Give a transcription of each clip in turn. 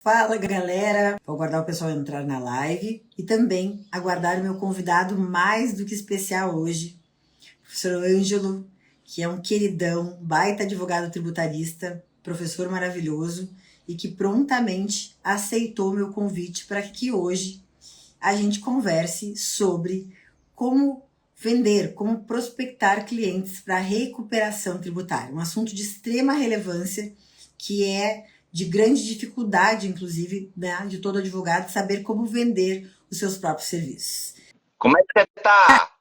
Fala, galera! Vou aguardar o pessoal entrar na live e também aguardar o meu convidado mais do que especial hoje, o professor Ângelo, que é um queridão, baita advogado tributarista, professor maravilhoso e que prontamente aceitou meu convite para que hoje a gente converse sobre como vender, como prospectar clientes para recuperação tributária, um assunto de extrema relevância que é de grande dificuldade, inclusive, né, de todo advogado saber como vender os seus próprios serviços. Como é que você tá?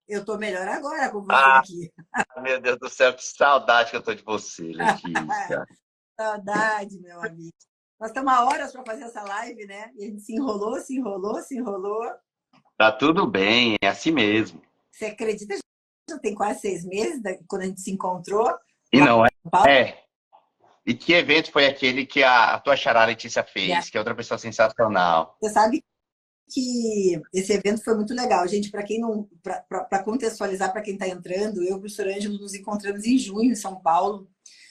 Eu estou melhor agora com você Ah, aqui. meu Deus do céu, que saudade que eu tô de você, Letícia. Saudade, meu amigo. Nós estamos há horas para fazer essa live, né? E a gente se enrolou, se enrolou, se enrolou. Tá tudo bem, é assim mesmo. Você acredita? Já tem quase 6 meses quando a gente se encontrou E lá não é? em São Paulo. É. E que evento foi aquele que a tua xará Letícia fez? Que é outra pessoa sensacional. Você sabe que esse evento foi muito legal, gente. Para quem não, para contextualizar, para quem está entrando, eu e o professor Ângelo nos encontramos em junho em São Paulo,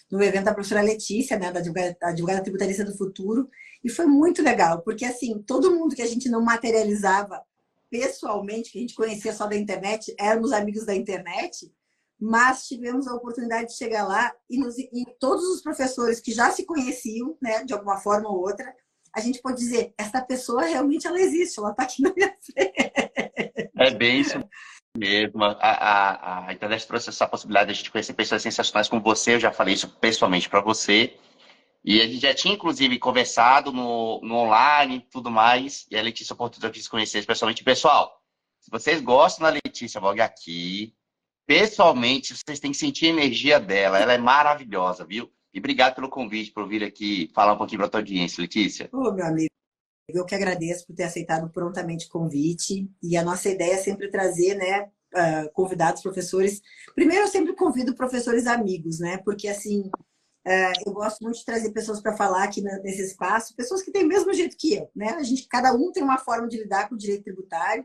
no evento da professora Letícia, né, da advogada tributarista do futuro, e foi muito legal, porque assim, todo mundo que a gente não materializava pessoalmente, que a gente conhecia só da internet, éramos amigos da internet, mas tivemos a oportunidade de chegar lá e todos os professores que já se conheciam, né, de alguma forma ou outra, a gente pode dizer, essa pessoa realmente ela existe, ela está aqui na minha frente. É bem isso mesmo. A internet trouxe essa possibilidade de a gente conhecer pessoas sensacionais como você. Eu já falei isso pessoalmente para você. E a gente já tinha, inclusive, conversado no online e tudo mais. E a Letícia, oportunidade de se conhecer pessoalmente. Pessoal, se vocês gostam da Letícia, vogue aqui. Pessoalmente, vocês têm que sentir a energia dela. Ela é maravilhosa, viu? E obrigado pelo convite, por vir aqui falar um pouquinho para a tua audiência, Letícia. Ô, meu amigo, eu que agradeço por ter aceitado prontamente o convite. E a nossa ideia é sempre trazer, né, convidados, professores. Primeiro, eu sempre convido professores amigos, né? Porque, assim, eu gosto muito de trazer pessoas para falar aqui nesse espaço, pessoas que têm o mesmo jeito que eu, né? Cada um tem uma forma de lidar com o direito tributário.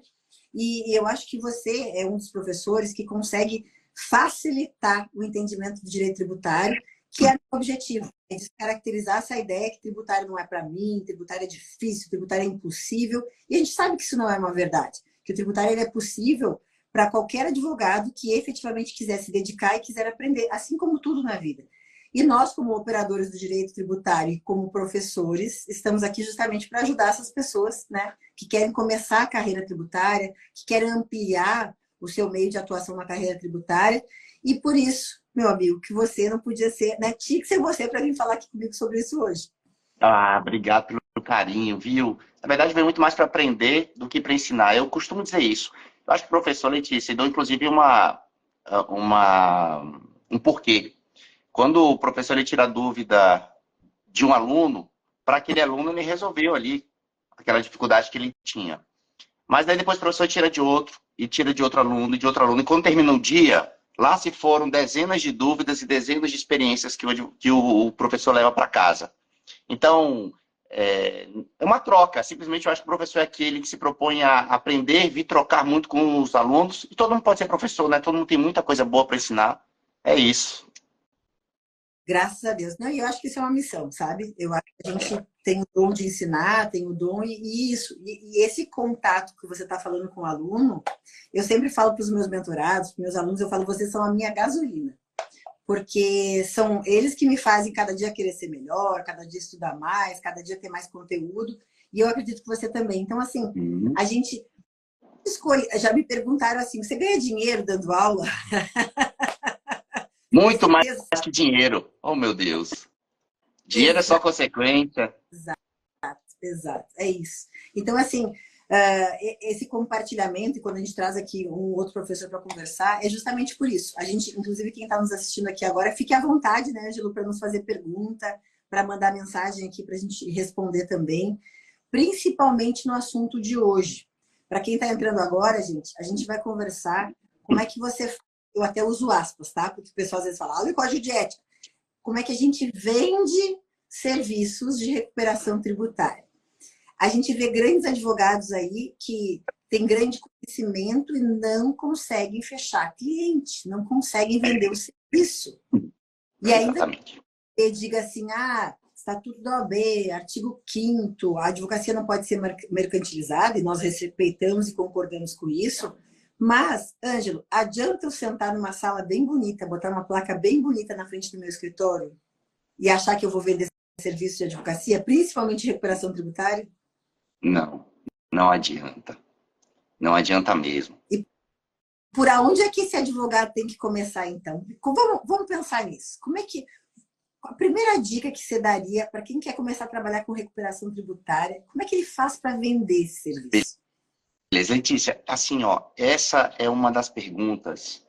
E eu acho que você é um dos professores que consegue facilitar o entendimento do direito tributário, que é o objetivo, é descaracterizar essa ideia que tributário não é para mim, tributário é difícil, tributário é impossível. E a gente sabe que isso não é uma verdade, que o tributário ele é possível para qualquer advogado que efetivamente quiser se dedicar e quiser aprender, assim como tudo na vida. E nós, como operadores do direito tributário e como professores, estamos aqui justamente para ajudar essas pessoas, né, que querem começar a carreira tributária, que querem ampliar o seu meio de atuação na carreira tributária. E por isso, meu amigo, que você não podia ser, né, tinha que ser você para vir falar aqui comigo sobre isso hoje. Ah, obrigado pelo carinho, viu? Na verdade, vem muito mais para aprender do que para ensinar. Eu costumo dizer isso. Eu acho que o professor Letícia deu, inclusive, uma, um porquê. Quando o professor ele tira a dúvida de um aluno, para aquele aluno ele resolveu ali aquela dificuldade que ele tinha. Mas daí depois o professor tira de outro, e tira de outro aluno, e de outro aluno. E quando termina o dia, lá se foram dezenas de dúvidas e dezenas de experiências que o professor leva para casa. Então, é uma troca. Simplesmente eu acho que o professor é aquele que se propõe a aprender, vir trocar muito com os alunos. E todo mundo pode ser professor, né? Todo mundo tem muita coisa boa para ensinar. É isso. Graças a Deus. Não, e eu acho que isso é uma missão, sabe? Eu acho que a gente tem o dom de ensinar, tem o dom e isso. E esse contato que você está falando com o aluno, eu sempre falo para os meus mentorados, para os meus alunos, eu falo, vocês são a minha gasolina. Porque são eles que me fazem cada dia querer ser melhor, cada dia estudar mais, cada dia ter mais conteúdo. E eu acredito que você também. Então, assim, Uhum. a gente escolhe. Já me perguntaram assim: você ganha dinheiro dando aula? Você tem Muito mais certeza? que dinheiro. Oh, meu Deus. Dinheiro é só Exato, consequência. exato. É isso. Então, assim, esse compartilhamento, e quando a gente traz aqui um outro professor para conversar, é justamente por isso. A gente, inclusive, quem está nos assistindo aqui agora, fique à vontade, né, Angelo, para nos fazer pergunta, para mandar mensagem aqui para a gente responder também, principalmente no assunto de hoje. Para quem está entrando agora, gente, a gente vai conversar como é que você. Eu até uso aspas, tá? Porque o pessoal às vezes fala, olha o código de ética. Como é que a gente vende serviços de recuperação tributária? A gente vê grandes advogados aí que têm grande conhecimento e não conseguem fechar cliente, não conseguem vender o serviço. E ainda Exatamente. diga assim, Estatuto da OAB, artigo 5º, a advocacia não pode ser mercantilizada, e nós respeitamos e concordamos com isso, mas, Ângelo, adianta eu sentar numa sala bem bonita, botar uma placa bem bonita na frente do meu escritório e achar que eu vou vender serviço de advocacia, principalmente de recuperação tributária? Não, não adianta. Não adianta mesmo. E por onde é que esse advogado tem que começar, então? Vamos pensar nisso. Como é que... A primeira dica que você daria para quem quer começar a trabalhar com recuperação tributária, como é que ele faz para vender esse serviço? Beleza, Letícia, assim, ó, essa é uma das perguntas,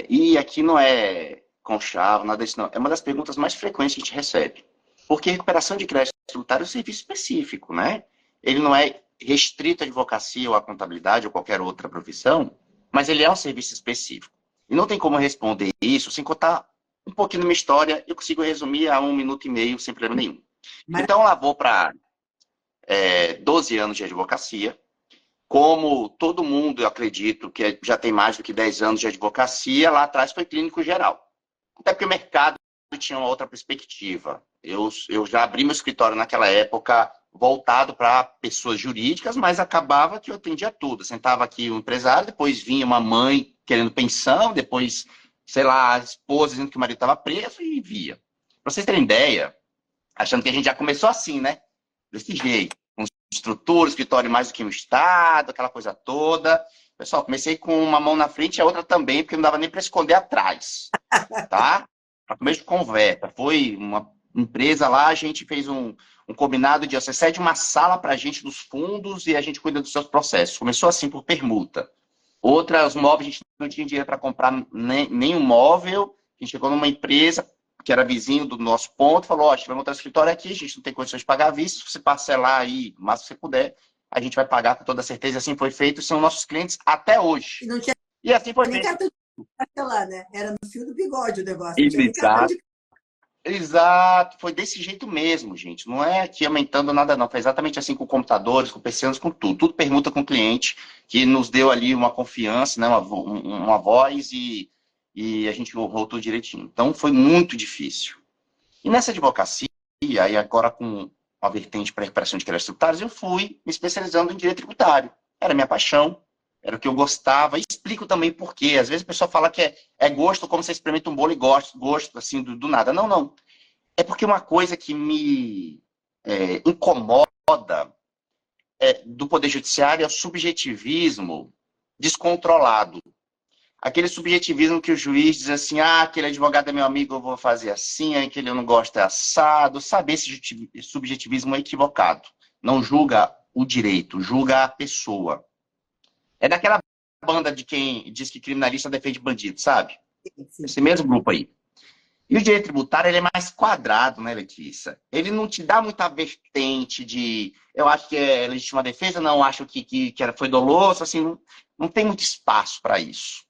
e aqui não é conchavo, nada disso não, é uma das perguntas mais frequentes que a gente recebe. Porque recuperação de crédito tributário é um serviço específico, né? Ele não é restrito à advocacia ou à contabilidade ou qualquer outra profissão, mas ele é um serviço específico. E não tem como responder isso sem contar um pouquinho da minha história, eu consigo resumir a 1 minuto e meio sem problema nenhum. Então, lá vou para 12 anos de advocacia. Como todo mundo, eu acredito, que já tem mais do que 10 anos de advocacia, lá atrás foi clínico geral. Até porque o mercado tinha uma outra perspectiva. Eu já abri meu escritório naquela época voltado para pessoas jurídicas, mas acabava que eu atendia tudo. Sentava aqui um empresário, depois vinha uma mãe querendo pensão, depois, sei lá, a esposa dizendo que o marido estava preso e via. Para vocês terem ideia, achando que a gente já começou assim, né? Desse jeito. Estrutura, escritório mais do que um estado, aquela coisa toda. Pessoal, comecei com uma mão na frente e a outra também, porque não dava nem para esconder atrás, tá? Para começo de conversa. Foi uma empresa lá, a gente fez um combinado de você cede uma sala para a gente dos fundos e a gente cuida dos seus processos. Começou assim por permuta. Outra, os móveis, a gente não tinha dinheiro para comprar nenhum móvel. A gente chegou numa empresa que era vizinho do nosso ponto, falou, ó, tivemos outro escritório aqui, a gente não tem condições de pagar à vista, se você parcelar aí, o máximo que você puder, a gente vai pagar com toda certeza. E assim foi feito, são nossos clientes até hoje. E não tinha E assim foi nem feito. cartão de parcelar, né? Era no fio do bigode o negócio, não tinha nem cartão Exato. de... Exato, foi desse jeito mesmo, gente. Não é aqui aumentando nada, não. Foi exatamente assim com computadores, com PCs, com tudo. Tudo permuta com o cliente, que nos deu ali uma confiança, né? Uma voz e a gente honrou tudo direitinho. Então foi muito difícil. E nessa advocacia, e agora com uma vertente para recuperação de créditos tributários, eu fui me especializando em direito tributário. Era minha paixão, era o que eu gostava. E explico também por quê. Às vezes a pessoa fala que é gosto, como você experimenta um bolo e gosto assim, do nada. Não, não. É porque uma coisa que me incomoda do Poder Judiciário é o subjetivismo descontrolado. Aquele subjetivismo que o juiz diz assim, aquele advogado é meu amigo, eu vou fazer assim, aquele eu não gosto é assado. Sabe, esse subjetivismo é equivocado. Não julga o direito, julga a pessoa. É daquela banda de quem diz que criminalista defende bandido, sabe? Sim. Esse mesmo grupo aí. E o direito tributário, ele é mais quadrado, né, Letícia? Ele não te dá muita vertente de, eu acho que é legítima defesa, não, acho que foi doloso, assim, não tem muito espaço para isso.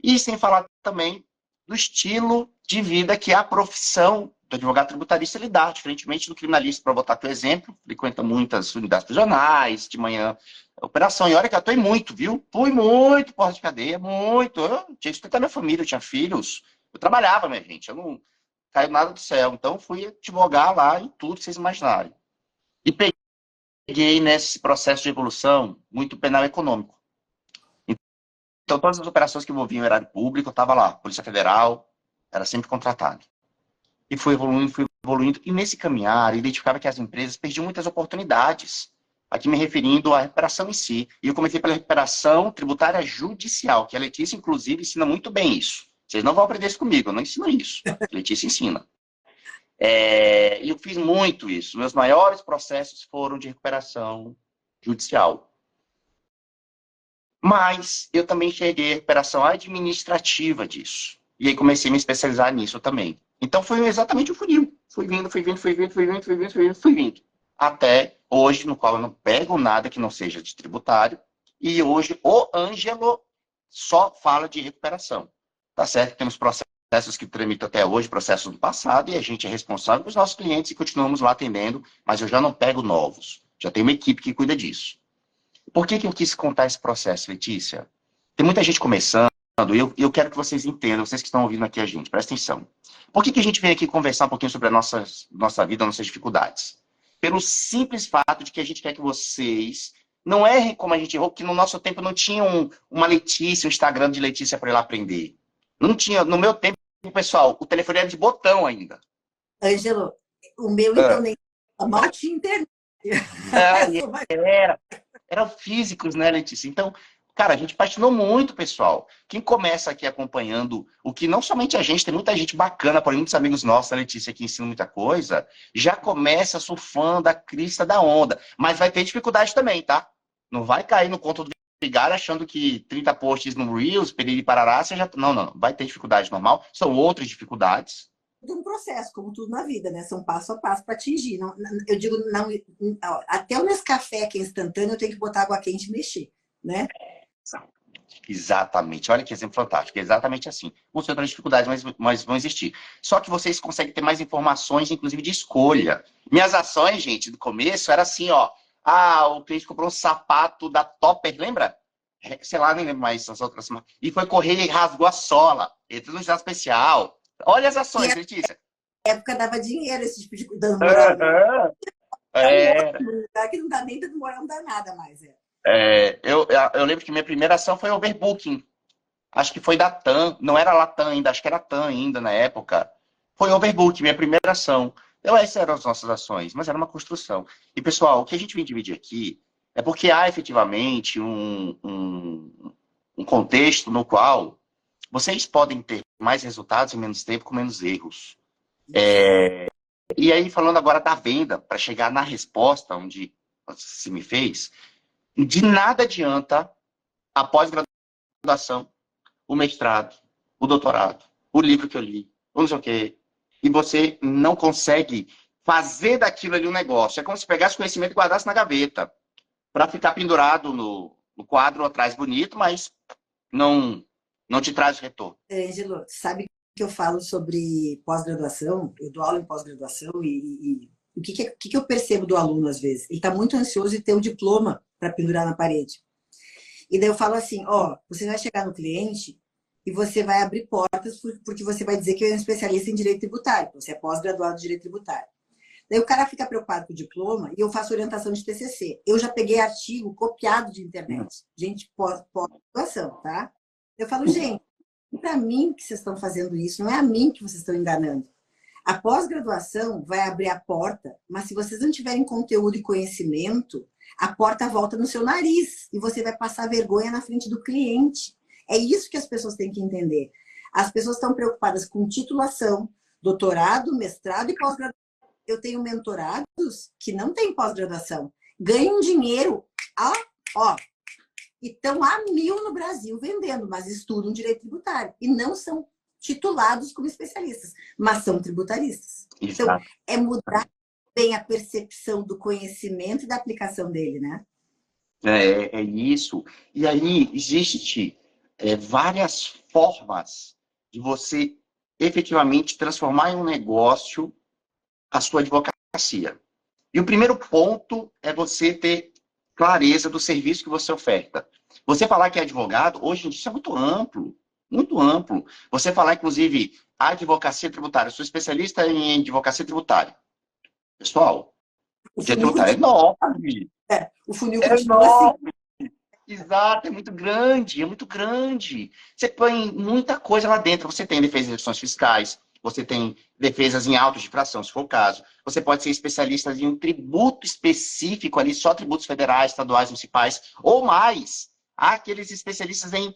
E sem falar também do estilo de vida que a profissão do advogado tributarista ele dá, diferentemente do criminalista, para botar teu exemplo, frequenta muitas unidades prisionais, de manhã operação, e olha que eu atuei muito, viu? Fui muito porta de cadeia, muito. Eu tinha que sustentar minha família, eu tinha filhos, eu trabalhava, minha gente, eu não caiu nada do céu, então fui advogar lá em tudo que vocês imaginarem. E peguei nesse processo de evolução muito penal econômico. Então, todas as operações que envolviam o erário público, eu estava lá, Polícia Federal, era sempre contratado. E fui evoluindo. E nesse caminhar, eu identificava que as empresas perdiam muitas oportunidades. Aqui me referindo à recuperação em si. E eu comecei pela recuperação tributária judicial, que a Letícia, inclusive, ensina muito bem isso. Vocês não vão aprender isso comigo, eu não ensino isso. A Letícia ensina. E eu fiz muito isso. Meus maiores processos foram de recuperação judicial. Mas eu também cheguei à recuperação administrativa disso. E aí comecei a me especializar nisso também. Então foi exatamente o funil. Fui vindo. Até hoje, no qual eu não pego nada que não seja de tributário. E hoje o Ângelo só fala de recuperação. Tá certo? Temos processos que tramitam até hoje, processos do passado, e a gente é responsável pelos nossos clientes e continuamos lá atendendo, mas eu já não pego novos. Já tenho uma equipe que cuida disso. Por que eu quis contar esse processo, Letícia? Tem muita gente começando eu quero que vocês entendam, vocês que estão ouvindo aqui a gente, presta atenção. Por que a gente vem aqui conversar um pouquinho sobre a nossa vida, nossas dificuldades? Pelo simples fato de que a gente quer que vocês não errem como a gente errou, porque no nosso tempo não tinha uma Letícia, um Instagram de Letícia para ir lá aprender. Não tinha, no meu tempo, pessoal, o telefone era de botão ainda. Ângelo, o meu então nem mal tinha internet. Eram físicos, né, Letícia? Então, cara, a gente patinou muito, pessoal. Quem começa aqui acompanhando o que não somente a gente, tem muita gente bacana, por muitos amigos nossos, a Letícia, que ensina muita coisa, já começa surfando a crista da onda. Mas vai ter dificuldade também, tá? Não vai cair no conto do vigário achando que 30 posts no Reels, periri parará, você já... Não. Vai ter dificuldade normal. São outras dificuldades. Um processo, como tudo na vida, né? São passo a passo para atingir. Não, eu digo, não, até o Nescafé, que é instantâneo, eu tenho que botar água quente e mexer, né? Exatamente. Olha que exemplo fantástico. É exatamente assim. Com outras dificuldades, mas vão existir. Só que vocês conseguem ter mais informações, inclusive de escolha. Minhas ações, gente, do começo, era assim, ó. Ah, o cliente comprou um sapato da Topper, lembra? Sei lá, nem lembro mais as outras. E foi correr e rasgou a sola. Entrou no estado especial. Olha as ações, Letícia. Na época dava dinheiro esse tipo de dando moral. É um lugar que não dá nem dando moral, não dá nada mais. eu lembro que minha primeira ação foi overbooking. Acho que foi da TAM, não era Latam ainda, acho que era TAM ainda na época. Foi overbooking, minha primeira ação. Então, essas eram as nossas ações, mas era uma construção. E, pessoal, o que a gente vem dividir aqui é porque há efetivamente um contexto no qual vocês podem ter mais resultados em menos tempo com menos erros. E aí, falando agora da venda, para chegar na resposta onde você me fez, de nada adianta a pós-graduação, o mestrado, o doutorado, o livro que eu li, o não sei o quê, e você não consegue fazer daquilo ali um negócio. É como se pegasse conhecimento e guardasse na gaveta, para ficar pendurado no quadro atrás bonito, mas não te traz retorno. Ângelo, sabe que eu falo sobre pós-graduação? Eu dou aula em pós-graduação e o que eu percebo do aluno às vezes? Ele está muito ansioso de ter o diploma para pendurar na parede. E daí eu falo assim, ó, você vai chegar no cliente e você vai abrir portas porque você vai dizer que é um especialista em direito tributário, você é pós-graduado em direito tributário. Daí o cara fica preocupado com o diploma e eu faço orientação de TCC. Eu já peguei artigo copiado de internet, gente pós-graduação, tá? Eu falo, gente, para mim que vocês estão fazendo isso, não é a mim que vocês estão enganando. A pós-graduação vai abrir a porta, mas se vocês não tiverem conteúdo e conhecimento, a porta volta no seu nariz e você vai passar vergonha na frente do cliente. É isso que as pessoas têm que entender. As pessoas estão preocupadas com titulação, doutorado, mestrado e pós-graduação. Eu tenho mentorados que não têm pós-graduação, ganham dinheiro, ó, e estão a 1000 no Brasil vendendo, mas estudam direito tributário e não são titulados como especialistas, mas são tributaristas. Exato. Então, é mudar bem a percepção do conhecimento e da aplicação dele, né? É isso. E aí, existe várias formas de você efetivamente transformar em um negócio a sua advocacia. E o primeiro ponto é você ter clareza do serviço que você oferta. Você falar que é advogado, hoje em dia, isso é muito amplo. Muito amplo. Você falar, inclusive, a advocacia tributária. Eu sou especialista em advocacia tributária. Pessoal, o direito tributário é enorme. O funil é continua enorme. assim. Exato, é muito grande, é muito grande. Você põe muita coisa lá dentro. Você tem defesa de execuções fiscais, você tem defesas em autos de infração, se for o caso. Você pode ser especialista em um tributo específico ali, só tributos federais, estaduais, municipais, ou mais. Há aqueles especialistas em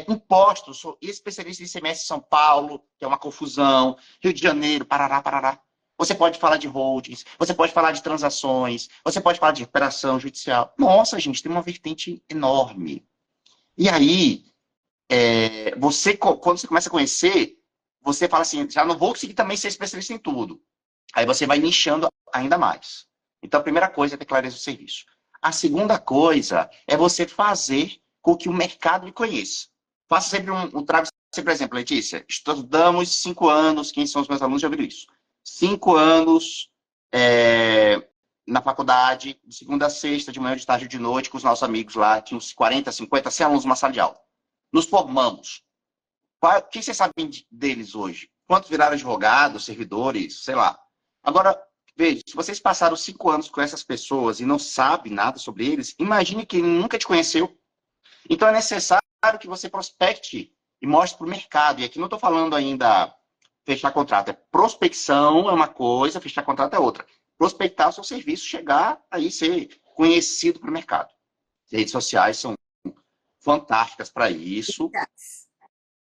impostos, sou especialista em ICMS São Paulo, que é uma confusão, Rio de Janeiro, Parará, Parará. Você pode falar de holdings, você pode falar de transações, você pode falar de recuperação judicial. Nossa, gente, tem uma vertente enorme. E aí, quando você começa a conhecer, você fala assim, já não vou conseguir também ser especialista em tudo. Aí você vai nichando ainda mais. Então, a primeira coisa é ter clareza do serviço. A segunda coisa é você fazer com que o mercado lhe conheça. Faça sempre trago sempre, por exemplo, Letícia, estudamos 5 anos, quem são os meus alunos já ouviram isso. 5 anos na faculdade, de segunda a sexta, de manhã, de tarde e de noite, com os nossos amigos lá, tinha uns 40, 50, 100 alunos numa sala de aula. Nos formamos. O que vocês sabem deles hoje? Quantos viraram advogados, servidores, sei lá. Agora, veja, se vocês passaram 5 anos com essas pessoas e não sabem nada sobre eles, imagine quem nunca te conheceu. Então é necessário que você prospecte e mostre para o mercado. E aqui não estou falando ainda fechar contrato. É prospecção é uma coisa, fechar contrato é outra. Prospectar o seu serviço, chegar aí ser conhecido para o mercado. As redes sociais são fantásticas para isso. É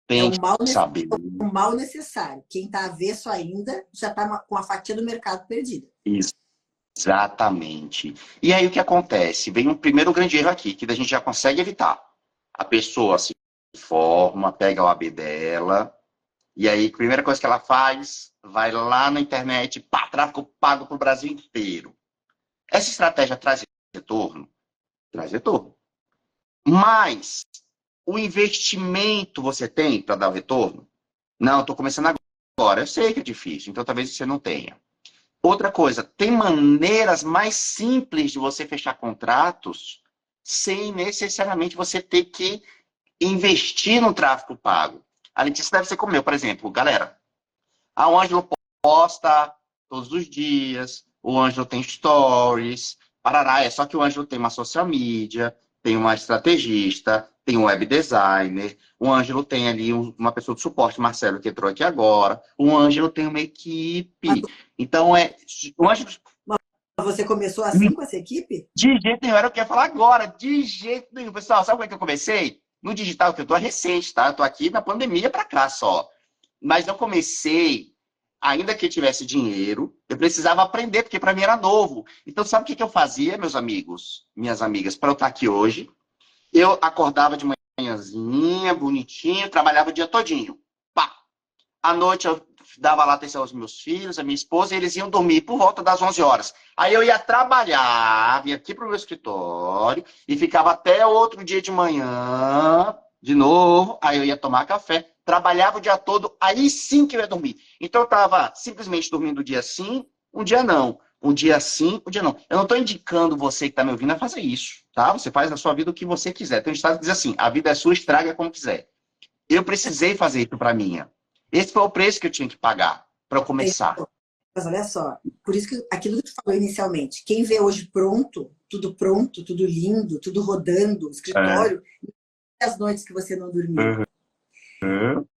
Tem que saber. um mal necessário. Quem está avesso ainda já está com a fatia do mercado perdida. Exatamente. E aí o que acontece? Vem um primeiro grande erro aqui, que a gente já consegue evitar. A pessoa se forma, pega o AB dela, e aí a primeira coisa que ela faz, vai lá na internet, pá, tráfego pago para o Brasil inteiro. Essa estratégia traz retorno? Traz retorno. Mas o investimento você tem para dar o retorno? Não, estou começando agora. Eu sei que é difícil, então talvez você não tenha. Outra coisa, tem maneiras mais simples de você fechar contratos sem necessariamente você ter que investir no tráfego pago. A Letícia deve ser como eu, por exemplo. Galera, o Ângelo posta todos os dias, o Ângelo tem stories, parará, é só que o Ângelo tem uma social media, tem uma estrategista, tem um web designer, o Ângelo tem ali uma pessoa de suporte, Marcelo, que entrou aqui agora, o Ângelo tem uma equipe. Então, o Ângelo... Você começou assim com essa equipe? De jeito nenhum, era o que eu ia falar agora, de jeito nenhum. Pessoal, sabe como é que eu comecei? No digital, que eu tô recente, tá? Eu tô aqui na pandemia pra cá só. Mas eu comecei, ainda que eu tivesse dinheiro, eu precisava aprender, porque para mim era novo. Então, sabe o que eu fazia, meus amigos, minhas amigas, para eu estar aqui hoje? Eu acordava de manhãzinha, bonitinho, trabalhava o dia todinho. Pá! À noite eu dava lá atenção aos meus filhos, a minha esposa, e eles iam dormir por volta das 11 horas. Aí eu ia trabalhar, vinha aqui para o meu escritório, e ficava até outro dia de manhã, de novo, aí eu ia tomar café, trabalhava o dia todo, aí sim que eu ia dormir. Então eu estava simplesmente dormindo um dia sim, um dia não. Um dia sim, um dia não. Eu não estou indicando você que está me ouvindo a fazer isso, tá? Você faz na sua vida o que você quiser. Tem um estado que diz assim, a vida é sua, estraga como quiser. Eu precisei fazer isso para minha. Esse foi o preço que eu tinha que pagar para eu começar. Mas olha só, por isso que aquilo que tu falou inicialmente, quem vê hoje pronto, tudo lindo, tudo rodando, escritório, as noites que você não dormiu.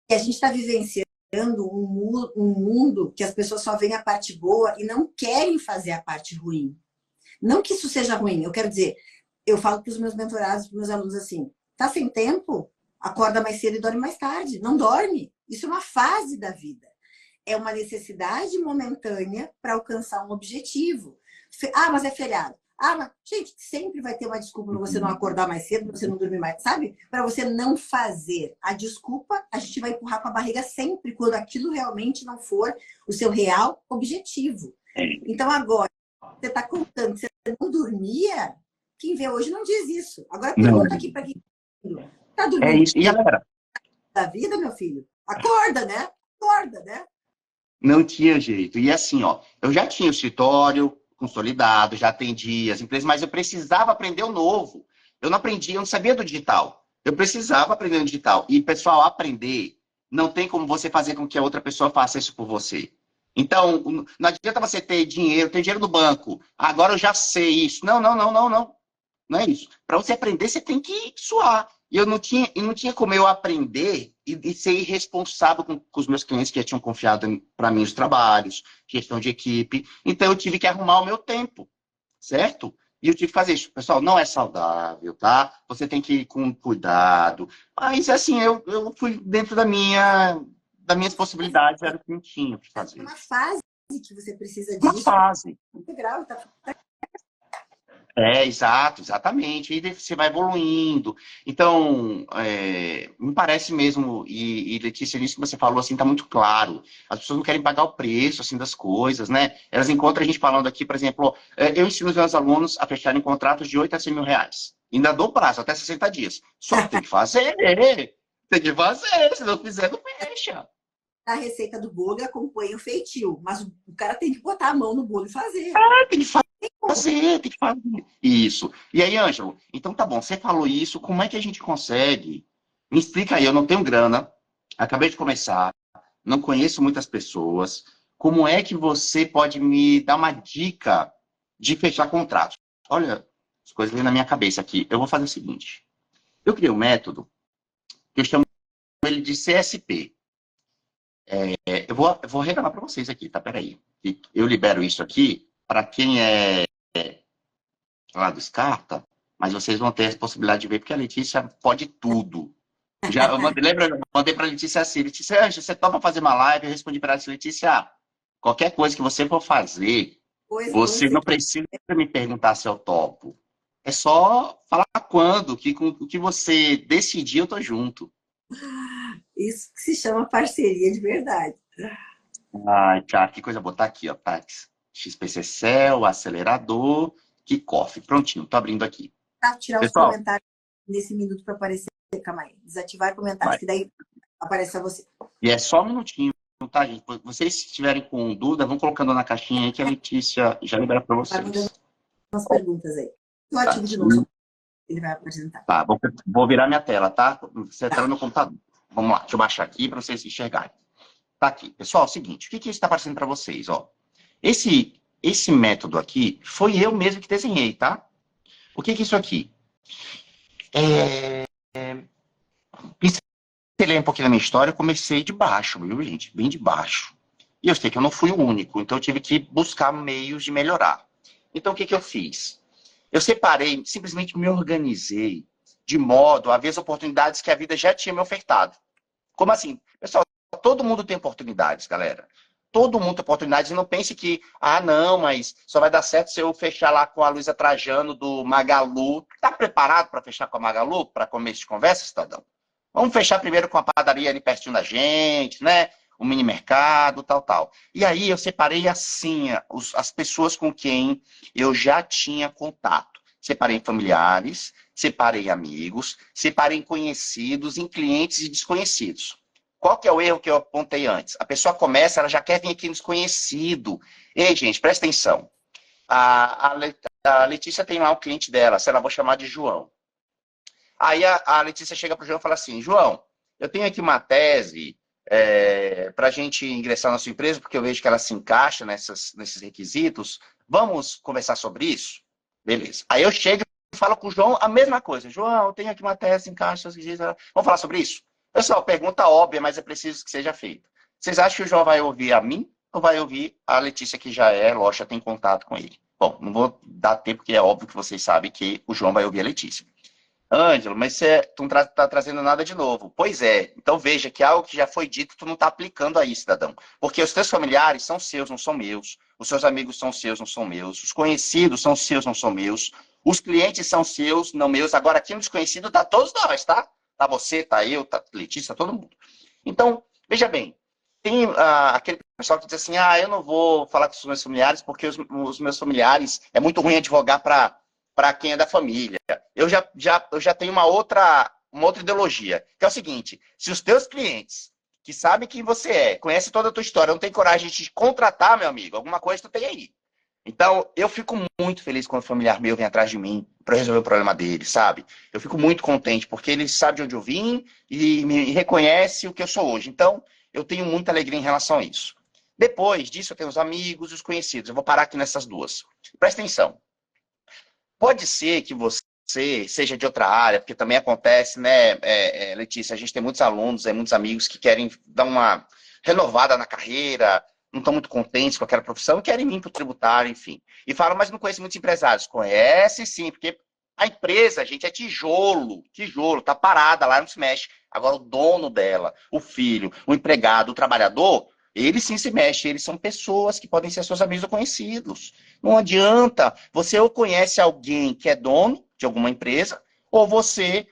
E a gente está vivenciando um mundo que as pessoas só veem a parte boa e não querem fazer a parte ruim. Não que isso seja ruim, eu quero dizer, eu falo para os meus mentorados, para os meus alunos assim, tá sem tempo? Acorda mais cedo e dorme mais tarde. Não dorme. Isso é uma fase da vida. É uma necessidade momentânea para alcançar um objetivo. Ah, mas é feriado. Ah, mas, gente, sempre vai ter uma desculpa para você não acordar mais cedo, para você não dormir mais, sabe? Para você não fazer. A desculpa a gente vai empurrar com a barriga sempre, quando aquilo realmente não for o seu real objetivo. Então, agora, você está contando que você não dormia, quem vê hoje não diz isso. Agora, pergunta aqui para quem tá dormindo. É isso. E a galera? Da vida, meu filho? Acorda, né? Acorda, né? Não tinha jeito. E assim, ó, eu já tinha o escritório consolidado, já atendia as empresas, mas eu precisava aprender o novo. Eu não aprendia, eu não sabia do digital. Eu precisava aprender o digital. E, pessoal, aprender, não tem como você fazer com que a outra pessoa faça isso por você. Então, não adianta você ter dinheiro no banco. Agora eu já sei isso. Não, não, não, não, não. Não é isso. Para você aprender, você tem que suar. E eu não tinha como eu aprender e ser irresponsável com os meus clientes que já tinham confiado para mim os trabalhos, gestão de equipe. Então eu tive que arrumar o meu tempo, certo? E eu tive que fazer isso. Pessoal, não é saudável, tá? Você tem que ir com cuidado. Mas assim, eu fui dentro das minhas possibilidades, era o que eu tinha para fazer. É uma fase que você precisa disso. Uma fase. Integral, tá? Exatamente. E você vai evoluindo. Então, me parece mesmo, e Letícia, nisso que você falou, assim, tá muito claro. As pessoas não querem pagar o preço, assim, das coisas, né? Elas encontram a gente falando aqui, por exemplo, eu ensino os meus alunos a fecharem contratos de 8 a 100 mil reais. Ainda dou prazo, até 60 dias. Só que tem que fazer, tem que fazer, se não fizer, não fecha. A receita do bolo e acompanha o feitio, mas o cara tem que botar a mão no bolo e fazer. Tem que fazer, tem que fazer. Isso. E aí, Ângelo, então tá bom, você falou isso, como é que a gente consegue? Me explica aí, eu não tenho grana, acabei de começar, não conheço muitas pessoas. Como é que você pode me dar uma dica de fechar contratos? Olha, as coisas vêm na minha cabeça aqui. Eu vou fazer o seguinte. Eu criei um método que eu chamo ele de CSP. Eu vou revelar para vocês aqui, tá? Peraí. Eu libero isso aqui para quem é lá do Scarta, mas vocês vão ter a possibilidade de ver, porque a Letícia pode tudo. Lembra, eu mandei para a Letícia assim, Letícia, você topa fazer uma live? Eu respondi para ela assim, Letícia, qualquer coisa que você for fazer, Pois, quando você você... não precisa me perguntar se eu topo. É só falar quando, que com o que você decidir, eu tô junto. Isso que se chama parceria de verdade. Ai, cara, que coisa botar aqui, ó, Tati. XPC Cell, acelerador, kickoff. Prontinho, tô abrindo aqui. Tá, tirar os Pessoal, comentários nesse minuto para aparecer. Calma aí. Desativar comentários, vai. que daí aparece a você. E é só um minutinho, tá, gente? Vocês, se estiverem com dúvida, vão colocando na caixinha aí que a Letícia já libera para Vai mandando vocês. umas perguntas aí. Eu Tá, ativo de novo, ele vai apresentar. tá vou virar minha tela, tá? Você Tá. tela no computador. Vamos lá, deixa eu baixar aqui para vocês enxergarem. Tá aqui. Pessoal, é o seguinte, o que está aparecendo para vocês? Ó, esse método aqui foi eu mesmo que desenhei, tá? O que é isso aqui? Pincelei um pouquinho da minha história, eu comecei de baixo, viu, gente? Bem de baixo. E eu sei que eu não fui o único, então eu tive que buscar meios de melhorar. Então, o que eu fiz? Eu separei, simplesmente me organizei de modo a ver as oportunidades que a vida já tinha me ofertado. Como assim? Pessoal, todo mundo tem oportunidades, galera. Todo mundo tem oportunidades. E não pense que, não, mas só vai dar certo se eu fechar lá com a Luísa Trajano do Magalu. Tá preparado para fechar com a Magalu, para começo de conversa, cidadão? Vamos fechar primeiro com a padaria ali pertinho da gente, né? O mini mercado, tal, tal. E aí eu separei assim as pessoas com quem eu já tinha contato. Separei familiares, separei amigos, separei conhecidos, em clientes e desconhecidos. Qual que é o erro que eu apontei antes? A pessoa começa, ela já quer vir aqui desconhecido. Ei, gente, presta atenção. A Letícia tem lá um cliente dela, sei lá, vou chamar de João. Aí a Letícia chega para o João e fala assim, João, eu tenho aqui uma tese para a gente ingressar na sua empresa, porque eu vejo que ela se encaixa nesses requisitos. Vamos conversar sobre isso? Beleza. Aí eu chego e falo com o João a mesma coisa. João, eu tenho aqui uma tese, encaixa nos requisitos. Vamos falar sobre isso? Pessoal, pergunta óbvia, mas é preciso que seja feita. Vocês acham que o João vai ouvir a mim ou vai ouvir a Letícia, que já é, lógico, tem contato com ele? Bom, não vou dar tempo, porque é óbvio que vocês sabem que o João vai ouvir a Letícia. Ângelo, mas você não está trazendo nada de novo. Pois é. Então veja que algo que já foi dito, tu não está aplicando aí, cidadão. Porque os teus familiares são seus, não são meus. Os seus amigos são seus, não são meus. Os conhecidos são seus, não são meus. Os clientes são seus, não meus. Agora aqui no desconhecido tá todos nós, tá? Tá você, tá eu, tá Letícia, todo mundo. Então, veja bem. Tem aquele pessoal que diz assim, eu não vou falar com os meus familiares porque os meus familiares é muito ruim advogar para quem é da família. Eu já tenho uma outra ideologia, que é o seguinte, se os teus clientes, que sabem quem você é, conhecem toda a tua história, não tem coragem de te contratar, meu amigo, alguma coisa tu tem aí. Então, eu fico muito feliz quando o familiar meu vem atrás de mim para resolver o problema dele, sabe? Eu fico muito contente, porque ele sabe de onde eu vim e me reconhece o que eu sou hoje. Então, eu tenho muita alegria em relação a isso. Depois disso, eu tenho os amigos e os conhecidos. Eu vou parar aqui nessas duas. Presta atenção. Pode ser que você seja de outra área, porque também acontece, né, Letícia? A gente tem muitos alunos, muitos amigos que querem dar uma renovada na carreira, não estão muito contentes com aquela profissão e querem vir para o tributário, enfim. E falam, mas não conheço muitos empresários. Conhece sim, porque a empresa, gente, é tijolo, tá parada lá, não se mexe. Agora, o dono dela, o filho, o empregado, o trabalhador, eles sim se mexem, eles são pessoas que podem ser seus amigos ou conhecidos. Não adianta. Você ou conhece alguém que é dono de alguma empresa, ou você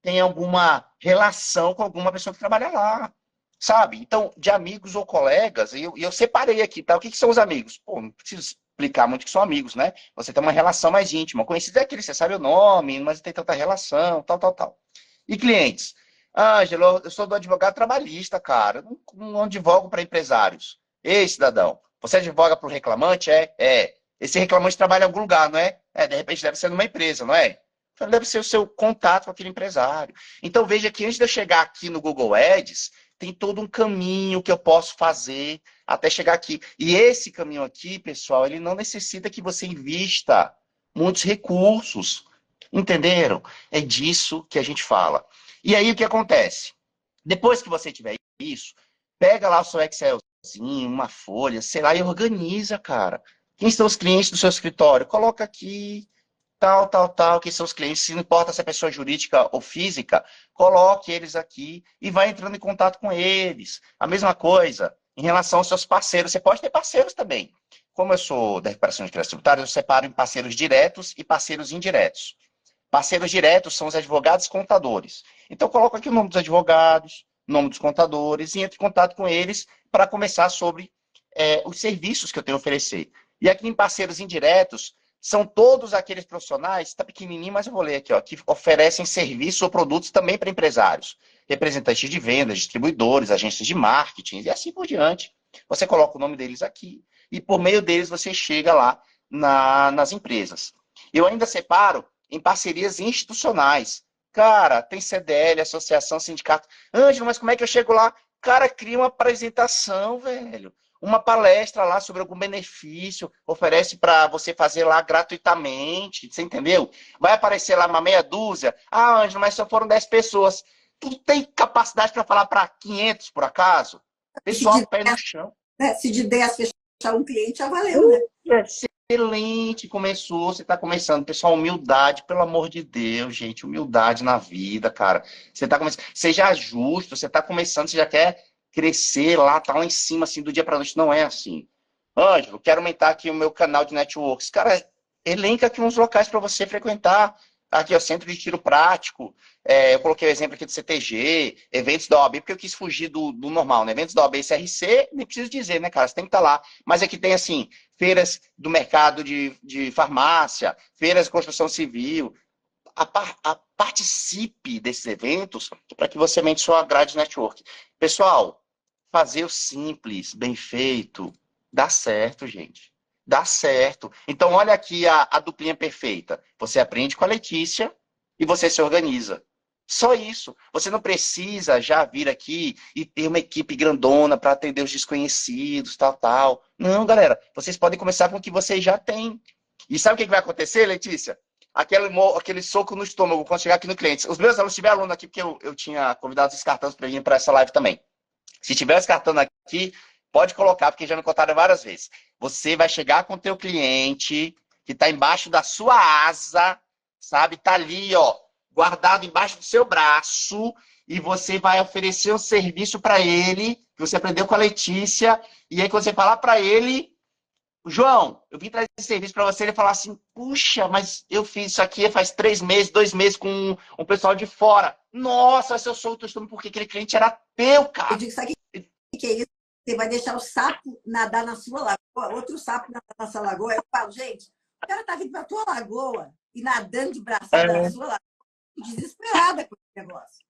tem alguma relação com alguma pessoa que trabalha lá. Sabe? Então, de amigos ou colegas, e eu separei aqui, tá? O que são os amigos? Pô, não preciso explicar muito que são amigos, né? Você tem uma relação mais íntima. Conhecido é aquele, você sabe o nome, mas não tem tanta relação, tal, tal, tal. E clientes? Ângelo, eu sou do advogado trabalhista, cara. Eu não advogo para empresários. Ei, cidadão, você advoga para o reclamante? É. Esse reclamante trabalha em algum lugar, não é? De repente deve ser numa empresa, não é? deve ser o seu contato com aquele empresário. Então veja que antes de eu chegar aqui no Google Ads, tem todo um caminho que eu posso fazer até chegar aqui. E esse caminho aqui, pessoal, ele não necessita que você invista muitos recursos. Entenderam? É disso que a gente fala. E aí o que acontece? Depois que você tiver isso, pega lá o seu Excelzinho, uma folha, sei lá, e organiza, cara. Quem são os clientes do seu escritório? Coloca aqui, tal, tal, tal, quem são os clientes. Se não importa se é pessoa jurídica ou física, coloque eles aqui e vai entrando em contato com eles. A mesma coisa em relação aos seus parceiros. Você pode ter parceiros também. Como eu sou da recuperação de crédito tributário, eu separo em parceiros diretos e parceiros indiretos. Parceiros diretos são os advogados e contadores. Então, coloco aqui o nome dos advogados, o nome dos contadores e entre em contato com eles para começar sobre os serviços que eu tenho a oferecer. E aqui em parceiros indiretos, são todos aqueles profissionais, está pequenininho, mas eu vou ler aqui, ó, que oferecem serviços ou produtos também para empresários. Representantes de vendas, distribuidores, agências de marketing e assim por diante. Você coloca o nome deles aqui e por meio deles você chega lá nas empresas. Eu ainda separo em parcerias institucionais. Cara, tem CDL, associação, sindicato. Ângelo, mas como é que eu chego lá? Cara, cria uma apresentação, velho. Uma palestra lá sobre algum benefício, oferece para você fazer lá gratuitamente, você entendeu? Vai aparecer lá uma meia dúzia. Ah, Ângelo, mas só foram 10 pessoas. Tu tem capacidade para falar para 500, por acaso? Pessoal, pé no chão. Se de 10 fechar um cliente, já valeu, né? Excelente, começou, você está começando. Pessoal, humildade, pelo amor de Deus, gente, humildade na vida, cara. Você está começando, seja justo, você está começando, você já quer crescer lá, tá lá em cima, assim, do dia para noite. Não é assim. Ângelo, quero aumentar aqui o meu canal de networks. Cara, elenca aqui uns locais para você frequentar. Aqui, ó, Centro de Tiro Prático. Eu coloquei o exemplo aqui do CTG, eventos da OAB, porque eu quis fugir do normal, né? Eventos da OAB e CRC, nem preciso dizer, né, cara? Você tem que estar lá. Mas aqui tem, assim, feiras do mercado de farmácia, feiras de construção civil. Participe desses eventos para que você aumente sua grade de network. Pessoal, fazer o simples, bem feito, dá certo, gente. Dá certo. Então, olha aqui a duplinha perfeita. Você aprende com a Letícia e você se organiza. Só isso. Você não precisa já vir aqui e ter uma equipe grandona para atender os desconhecidos, tal, tal. Não, galera. Vocês podem começar com o que vocês já têm. E sabe o que vai acontecer, Letícia? Aquele soco no estômago quando chegar aqui no cliente. Os meus alunos, tiver aluno aqui, porque eu tinha convidado os cartões para vir para essa live também. Se tiver os cartões aqui, pode colocar, porque já me contaram várias vezes. Você vai chegar com o teu cliente, que está embaixo da sua asa, sabe? Está ali, ó, guardado embaixo do seu braço, e você vai oferecer um serviço para ele, que você aprendeu com a Letícia, e aí quando você falar para ele, João, eu vim trazer esse serviço para você, ele falar assim, puxa, mas eu fiz isso aqui faz 3 meses, 2 meses com um pessoal de fora. Nossa, se eu sou o costume porque aquele cliente era teu, cara. Eu digo, sabe o que é isso? Você vai deixar o sapo nadar na sua lagoa, outro sapo nadar na sua lagoa. Eu falo, gente, o cara tá vindo pra tua lagoa e nadando de braçada na sua lagoa, desesperada com esse negócio.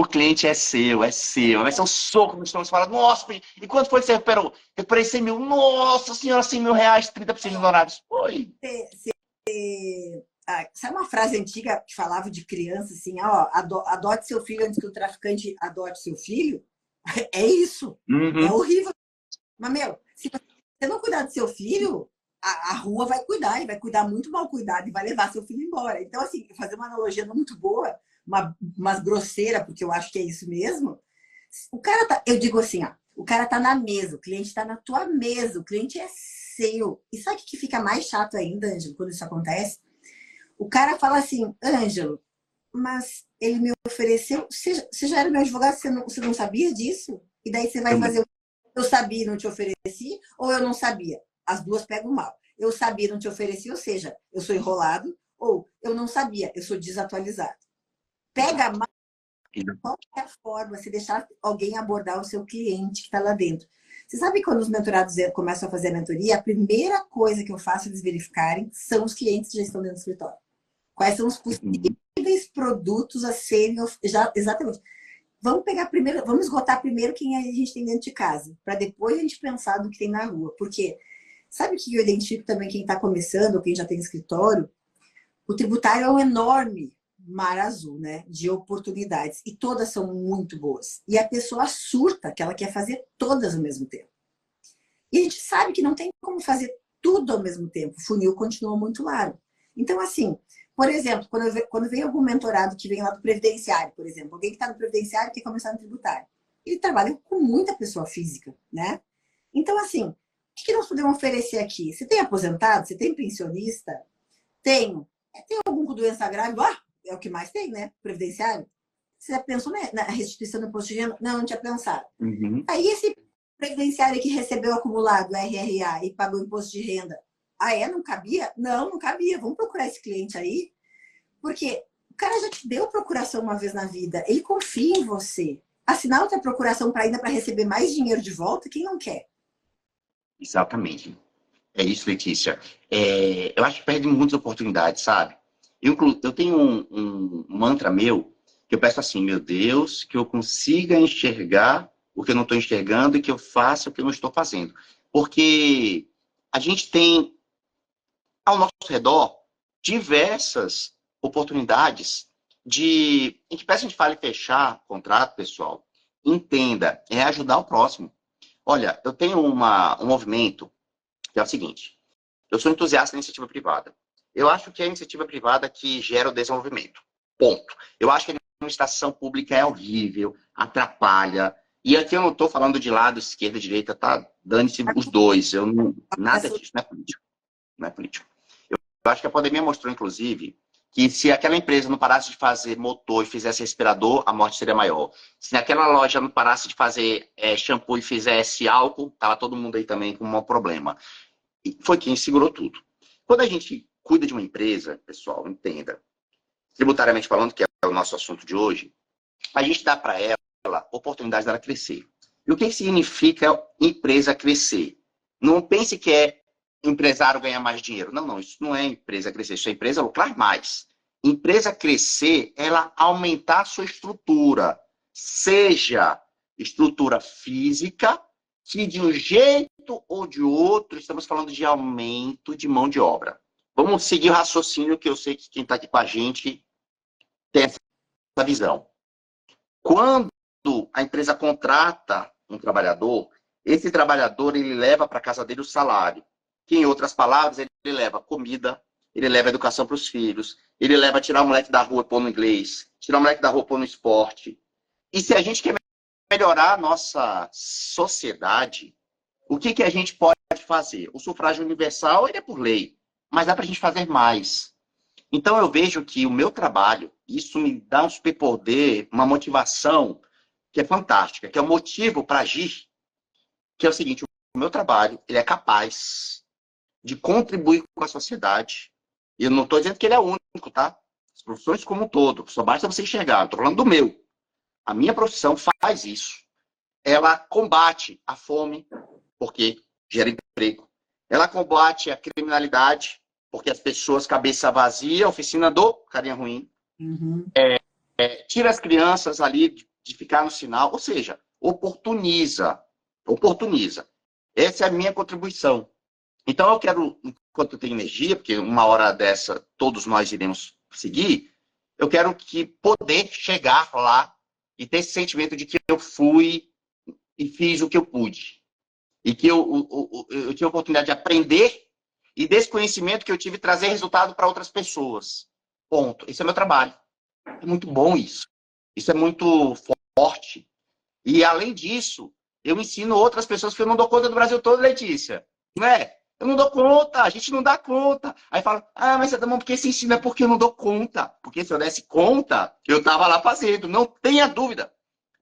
O cliente é seu. Vai ser um soco no estômago. Você fala, nossa, e quanto foi que você recuperou? Recuperei 100 mil. Nossa senhora, 100 mil reais, 30% de honorários. Oi. Sabe uma frase antiga que falava de criança, assim, ó, adote seu filho antes que o traficante adote seu filho? É isso. Uhum. É horrível. Mas, meu, se você não cuidar do seu filho, a rua vai cuidar, e vai cuidar muito mal cuidado, e vai levar seu filho embora. Então, assim, fazer uma analogia não muito boa, mas grosseira, porque eu acho que é isso mesmo. O cara tá, eu digo assim, ó, o cara tá na mesa, o cliente tá na tua mesa, o cliente é seu. E sabe o que fica mais chato ainda, Ângelo, quando isso acontece? O cara fala assim, Ângelo, mas ele me ofereceu, você já era meu advogado, você não sabia disso? E daí você vai fazer o eu sabia e não te ofereci, ou eu não sabia? As duas pegam mal. Eu sabia e não te ofereci, ou seja, eu sou enrolado, ou eu não sabia, eu sou desatualizado. Pega mal de qualquer forma, se deixar alguém abordar o seu cliente que está lá dentro. Você sabe quando os mentorados começam a fazer a mentoria, a primeira coisa que eu faço eles verificarem são os clientes que já estão dentro do escritório. Quais são os possíveis produtos a serem exatamente. Vamos pegar primeiro, vamos esgotar primeiro quem a gente tem dentro de casa, para depois a gente pensar do que tem na rua. Porque sabe o que eu identifico também quem está começando, ou quem já tem escritório? O tributário é um enorme mar azul, né, de oportunidades, e todas são muito boas. E a pessoa surta que ela quer fazer todas ao mesmo tempo. E a gente sabe que não tem como fazer tudo ao mesmo tempo. O funil continua muito largo. Então, assim, por exemplo, quando vem algum mentorado que vem lá do previdenciário, por exemplo, alguém que está no previdenciário e quer começar no tributário, ele trabalha com muita pessoa física, né? Então, assim, o que nós podemos oferecer aqui? Você tem aposentado? Você tem pensionista? Tenho. Tem algum com doença grave? Ah, é o que mais tem, né? Previdenciário. Você já pensou na restituição do imposto de renda? Não, não tinha pensado. Uhum. Aí esse previdenciário que recebeu acumulado RRA e pagou imposto de renda, não cabia? Não, não cabia. Vamos procurar esse cliente aí, porque o cara já te deu procuração uma vez na vida, ele confia em você. Assinar outra procuração para ainda para receber mais dinheiro de volta, quem não quer? Exatamente. É isso, Letícia. Eu acho que perde muitas oportunidades, sabe? Eu tenho um mantra meu, que eu peço assim, meu Deus, que eu consiga enxergar o que eu não estou enxergando e que eu faça o que eu não estou fazendo. Porque a gente tem, ao nosso redor, diversas oportunidades em que peça a gente fale fechar contrato, pessoal, entenda, é ajudar o próximo. Olha, eu tenho um movimento que é o seguinte, eu sou entusiasta da iniciativa privada. Eu acho que é a iniciativa privada que gera o desenvolvimento. Ponto. Eu acho que a administração pública é horrível, atrapalha. E aqui eu não estou falando de lado, esquerda, direita, tá? Dane-se os dois. Nada disso, não é político. Não é político. Eu acho que a pandemia mostrou, inclusive, que se aquela empresa não parasse de fazer motor e fizesse respirador, a morte seria maior. Se aquela loja não parasse de fazer shampoo e fizesse álcool, estava todo mundo aí também com um problema. E foi quem segurou tudo. Quando a gente cuida de uma empresa, pessoal, entenda, tributariamente falando, que é o nosso assunto de hoje, a gente dá para ela oportunidade dela crescer. E o que significa empresa crescer? Não pense que é empresário ganhar mais dinheiro. Não, isso não é empresa crescer, isso é empresa lucrar mais. Empresa crescer, ela aumentar a sua estrutura, seja estrutura física, que de um jeito ou de outro, estamos falando de aumento de mão de obra. Vamos seguir o raciocínio que eu sei que quem está aqui com a gente tem essa visão. Quando a empresa contrata um trabalhador, esse trabalhador ele leva para a casa dele o salário. Que, em outras palavras, ele leva comida, ele leva educação para os filhos, ele leva tirar o moleque da rua e pôr no inglês, tirar o moleque da rua e pôr no esporte. E se a gente quer melhorar a nossa sociedade, o que a gente pode fazer? O sufrágio universal ele é por lei, mas dá para a gente fazer mais. Então eu vejo que o meu trabalho, isso me dá um superpoder, uma motivação que é fantástica, que é o motivo para agir, que é o seguinte, o meu trabalho ele é capaz de contribuir com a sociedade. E eu não estou dizendo que ele é único, tá? As profissões como um todo, só basta você enxergar. Estou falando do meu. A minha profissão faz isso. Ela combate a fome, porque gera emprego. Ela combate a criminalidade, porque as pessoas, cabeça vazia, oficina do carinha ruim. Uhum. Tira as crianças ali de ficar no sinal, ou seja, oportuniza. Oportuniza. Essa é a minha contribuição. Então eu quero, enquanto eu tenho energia, porque uma hora dessa todos nós iremos seguir, eu quero que poder chegar lá e ter esse sentimento de que eu fui e fiz o que eu pude. E que eu tive a oportunidade de aprender e desse conhecimento que eu tive trazer resultado para outras pessoas. Ponto. Esse é o meu trabalho. É muito bom isso. Isso é muito forte. E além disso, eu ensino outras pessoas que eu não dou conta do Brasil todo, Letícia. Não é? Eu não dou conta, a gente não dá conta. Aí fala, mas você tá bom, porque se ensina? É porque eu não dou conta. Porque se eu desse conta, eu estava lá fazendo. Não tenha dúvida.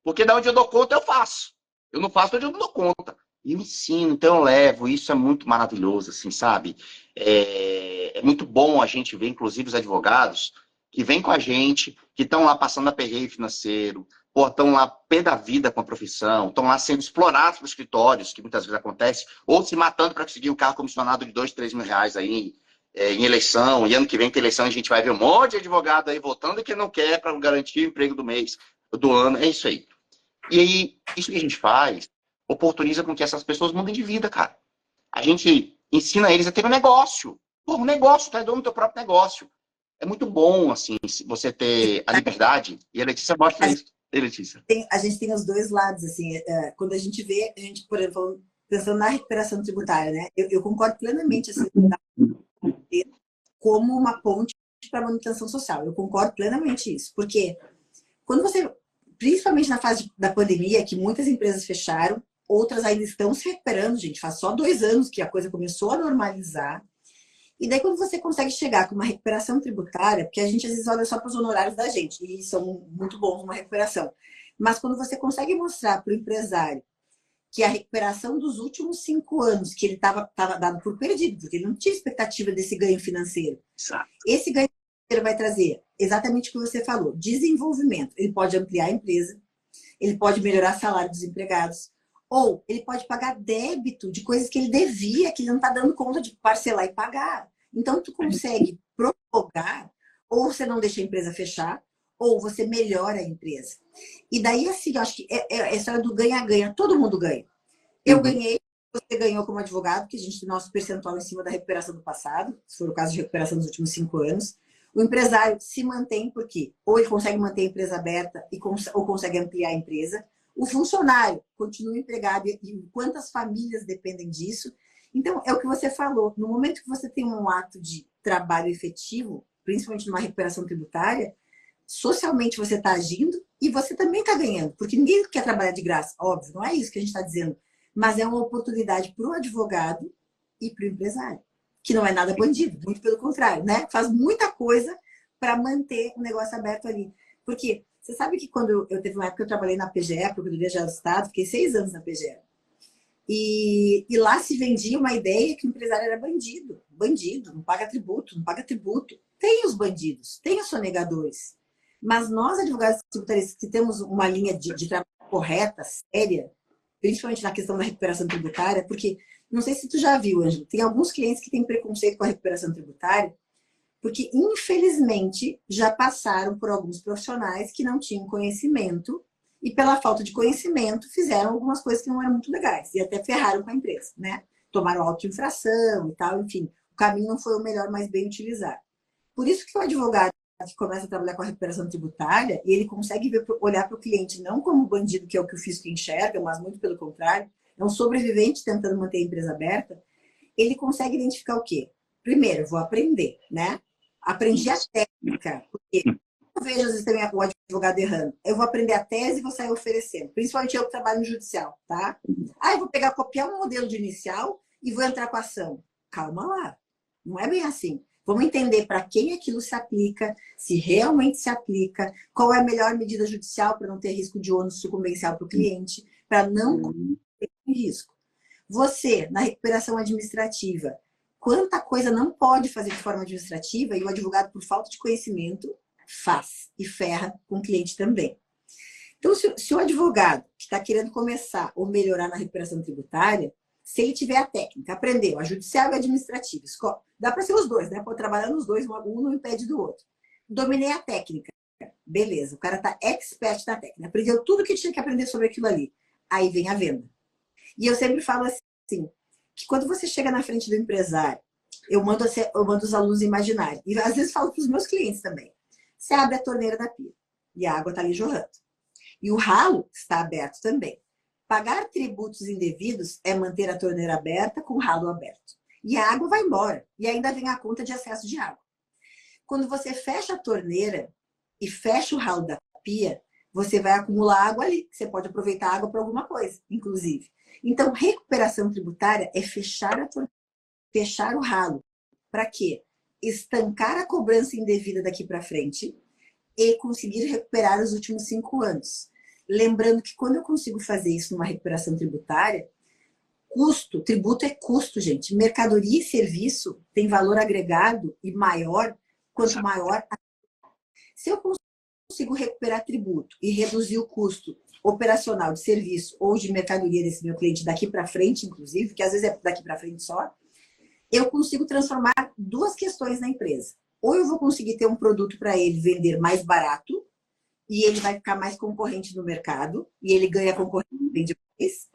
Porque da onde eu dou conta, eu faço. Eu não faço onde eu não dou conta. E eu ensino, então eu levo. Isso é muito maravilhoso, assim, sabe? É muito bom a gente ver, inclusive, os advogados que vêm com a gente, que estão lá passando aperreio financeiro, estão lá pé da vida com a profissão, estão lá sendo explorados nos escritórios, que muitas vezes acontece, ou se matando para conseguir um carro comissionado de 2, 3 mil reais aí em eleição, e ano que vem tem eleição a gente vai ver um monte de advogado aí votando que não quer para garantir o emprego do mês, do ano, é isso aí. E aí, isso que a gente faz, oportuniza com que essas pessoas mudem de vida, cara. A gente ensina eles a ter um negócio. Pô, um negócio, tá? É dono do teu próprio negócio. é muito bom, assim, se você ter a liberdade. E a Letícia mostra isso. E Letícia? A gente tem os dois lados, assim. Quando a gente vê, a gente, por exemplo, pensando na recuperação tributária, né? Eu concordo plenamente, assim, como uma ponte para a manutenção social. Eu concordo plenamente isso. Porque quando você, principalmente na fase da pandemia, que muitas empresas fecharam, outras ainda estão se recuperando, gente. Faz só 2 anos que a coisa começou a normalizar. E daí, quando você consegue chegar com uma recuperação tributária, porque a gente às vezes olha só para os honorários da gente, e são muito bons numa recuperação. Mas quando você consegue mostrar para o empresário que a recuperação dos últimos 5 anos, que ele estava dado por perdido, porque ele não tinha expectativa desse ganho financeiro. Exato. Esse ganho financeiro vai trazer exatamente o que você falou, desenvolvimento. Ele pode ampliar a empresa, ele pode melhorar o salário dos empregados, ou ele pode pagar débito de coisas que ele devia, que ele não está dando conta de parcelar e pagar. Então, tu consegue prorrogar, ou você não deixa a empresa fechar, ou você melhora a empresa. E daí, assim, eu acho que é a história do ganha-ganha. Todo mundo ganha. Eu ganhei, você ganhou como advogado, que a gente tem nosso percentual em cima da recuperação do passado, se for o caso de recuperação dos últimos 5 anos. O empresário se mantém porque ou ele consegue manter a empresa aberta ou consegue ampliar a empresa. O funcionário continua empregado e quantas famílias dependem disso. Então, é o que você falou. No momento que você tem um ato de trabalho efetivo, principalmente numa recuperação tributária, socialmente você está agindo e você também está ganhando. Porque ninguém quer trabalhar de graça, óbvio, não é isso que a gente está dizendo. Mas é uma oportunidade para o advogado e para o empresário, que não é nada bandido, muito pelo contrário, né? Faz muita coisa para manter o negócio aberto ali. Porque você sabe que quando eu teve uma época que eu trabalhei na PGE, Procuradoria Geral do Estado, fiquei 6 anos na PGE. E lá se vendia uma ideia que o empresário era bandido. Bandido, não paga tributo, não paga tributo. Tem os bandidos, tem os sonegadores. Mas nós, advogados tributaristas, que temos uma linha de trabalho correta, séria, principalmente na questão da recuperação tributária, porque não sei se tu já viu, Ângelo, tem alguns clientes que têm preconceito com a recuperação tributária, porque infelizmente já passaram por alguns profissionais que não tinham conhecimento e pela falta de conhecimento fizeram algumas coisas que não eram muito legais e até ferraram com a empresa, né? Tomaram auto-infração e tal, enfim. O caminho não foi o melhor, mas bem utilizado. Por isso que o advogado que começa a trabalhar com a recuperação tributária e ele consegue olhar para o cliente não como bandido, que é o que o fisco enxerga, mas muito pelo contrário, é um sobrevivente tentando manter a empresa aberta, ele consegue identificar o quê? Primeiro, vou aprender, né? Aprendi a técnica, porque eu vejo às vezes também o advogado errando. Eu vou aprender a tese e vou sair oferecendo. Principalmente eu que trabalho no judicial, tá? Ah, eu vou pegar, copiar um modelo de inicial e vou entrar com a ação. Calma lá. Não é bem assim. Vamos entender para quem aquilo se aplica, se realmente se aplica, qual é a melhor medida judicial para não ter risco de ônus sucumbencial para o cliente, para não ter risco. Você, na recuperação administrativa, quanta coisa não pode fazer de forma administrativa e o advogado, por falta de conhecimento, faz e ferra com o cliente também. Então, se o advogado que está querendo começar ou melhorar na recuperação tributária, se ele tiver a técnica, aprendeu, a judicial e a administrativa, dá para ser os dois, né? Pode trabalhar nos dois, um não impede do outro. Dominei a técnica. Beleza, o cara está expert na técnica, aprendeu tudo que tinha que aprender sobre aquilo ali. Aí vem a venda. E eu sempre falo assim, que quando você chega na frente do empresário, eu mando os alunos imaginarem. E às vezes falo para os meus clientes também. Você abre a torneira da pia e a água está ali jorrando. E o ralo está aberto também. Pagar tributos indevidos é manter a torneira aberta com o ralo aberto. E a água vai embora. E ainda vem a conta de excesso de água. Quando você fecha a torneira e fecha o ralo da pia, você vai acumular água ali. Você pode aproveitar a água para alguma coisa, inclusive. Então, recuperação tributária é fechar a torneira, fechar o ralo. Para quê? Estancar a cobrança indevida daqui para frente e conseguir recuperar os últimos 5 anos. Lembrando que quando eu consigo fazer isso numa recuperação tributária, tributo é custo, gente. Mercadoria e serviço tem valor agregado e maior, quanto maior. Se eu consigo recuperar tributo e reduzir o custo operacional de serviço ou de mercadoria desse meu cliente daqui para frente, inclusive, que às vezes é daqui para frente só, eu consigo transformar 2 questões na empresa. Ou eu vou conseguir ter um produto para ele vender mais barato e ele vai ficar mais concorrente no mercado e ele ganha concorrente e vende mais.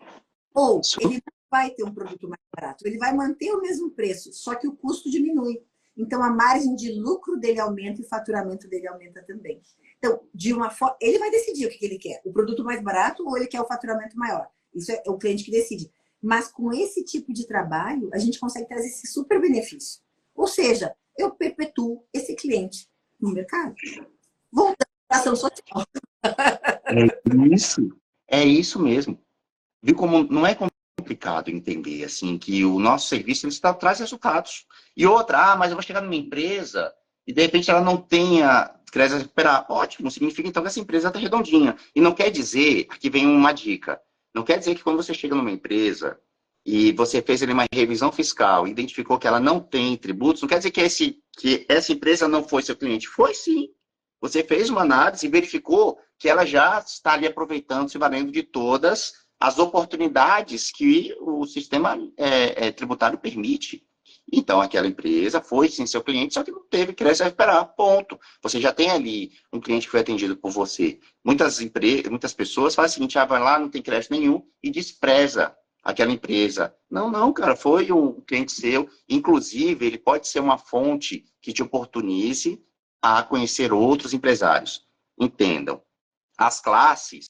Ou ele não vai ter um produto mais barato, ele vai manter o mesmo preço, só que o custo diminui. então a margem de lucro dele aumenta e o faturamento dele aumenta também. Então, de uma forma, ele vai decidir o que ele quer, o produto mais barato ou ele quer o faturamento maior. Isso é o cliente que decide. Mas com esse tipo de trabalho, a gente consegue trazer esse super benefício. Ou seja, eu perpetuo esse cliente no mercado. Voltando à ação social. É isso mesmo. Viu como não é complicado entender assim que o nosso serviço ele traz resultados. E outra, mas eu vou chegar numa empresa e de repente ela não tenha crédito a recuperar. Ótimo, significa então que essa empresa está redondinha. E não quer dizer, aqui vem uma dica, não quer dizer que quando você chega numa empresa e você fez ali uma revisão fiscal e identificou que ela não tem tributos, não quer dizer que essa empresa não foi seu cliente. Foi sim. Você fez uma análise e verificou que ela já está ali aproveitando, se valendo de todas as oportunidades que o sistema tributário permite. Então, aquela empresa foi sim seu cliente, só que não teve crédito a recuperar, ponto. Você já tem ali um cliente que foi atendido por você. Muitas pessoas fazem o seguinte, vai lá, não tem crédito nenhum e despreza aquela empresa. Não, não, cara, foi um cliente seu. Inclusive, ele pode ser uma fonte que te oportunize a conhecer outros empresários. Entendam, as classes,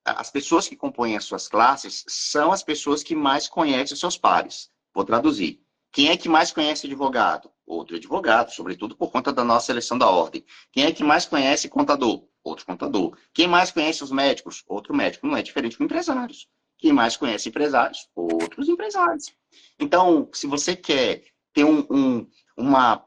as pessoas que compõem as suas classes são as pessoas que mais conhecem os seus pares. Vou traduzir. Quem é que mais conhece advogado? Outro advogado, sobretudo por conta da nossa seleção da ordem. Quem é que mais conhece contador? Outro contador. Quem mais conhece os médicos? Outro médico. Não é diferente com empresários. Quem mais conhece empresários? Outros empresários. Então, se você quer ter uma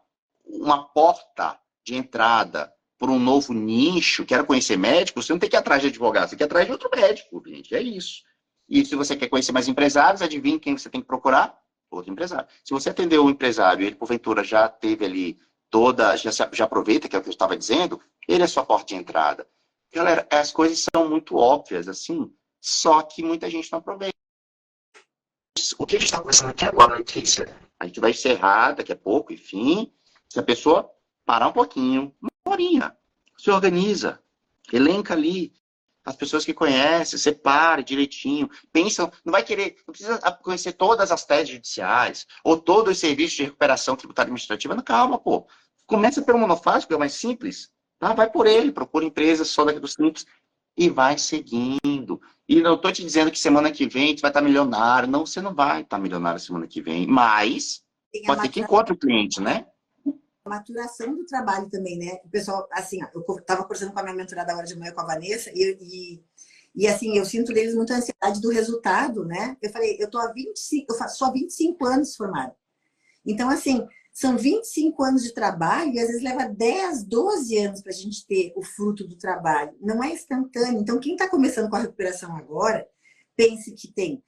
porta de entrada por um novo nicho, quero conhecer médicos, você não tem que ir atrás de advogado, você tem que ir atrás de outro médico, gente, é isso. E se você quer conhecer mais empresários, adivinha quem você tem que procurar? Outro empresário. Se você atendeu um empresário e ele, porventura, já teve ali já aproveita, que é o que eu estava dizendo, ele é sua porta de entrada. Galera, as coisas são muito óbvias, assim, só que muita gente não aproveita. O que a gente está conversando aqui agora, Letícia? A gente vai encerrar daqui a pouco, enfim. Se a pessoa parar um pouquinho, uma horinha, se organiza, elenca ali as pessoas que conhece, separe direitinho, pensa, não vai querer, não precisa conhecer todas as teses judiciais, ou todos os serviços de recuperação tributária administrativa, não, calma, pô. Começa pelo monofásico, que é o mais simples, tá? Vai por ele, procura empresas só daqui dos simples, e vai seguindo. E não estou te dizendo que semana que vem você vai estar milionário, não, você não vai estar milionário semana que vem, mas pode ser que encontre o cliente, né? A maturação do trabalho também, né? O pessoal, assim, eu estava conversando com a minha mentorada agora de manhã, com a Vanessa, e assim, eu sinto deles muita ansiedade do resultado, né? Eu falei, eu faço só 25 anos formada. Então, assim, são 25 anos de trabalho e às vezes leva 10, 12 anos para a gente ter o fruto do trabalho. Não é instantâneo. Então, quem está começando com a recuperação agora, pense que tem.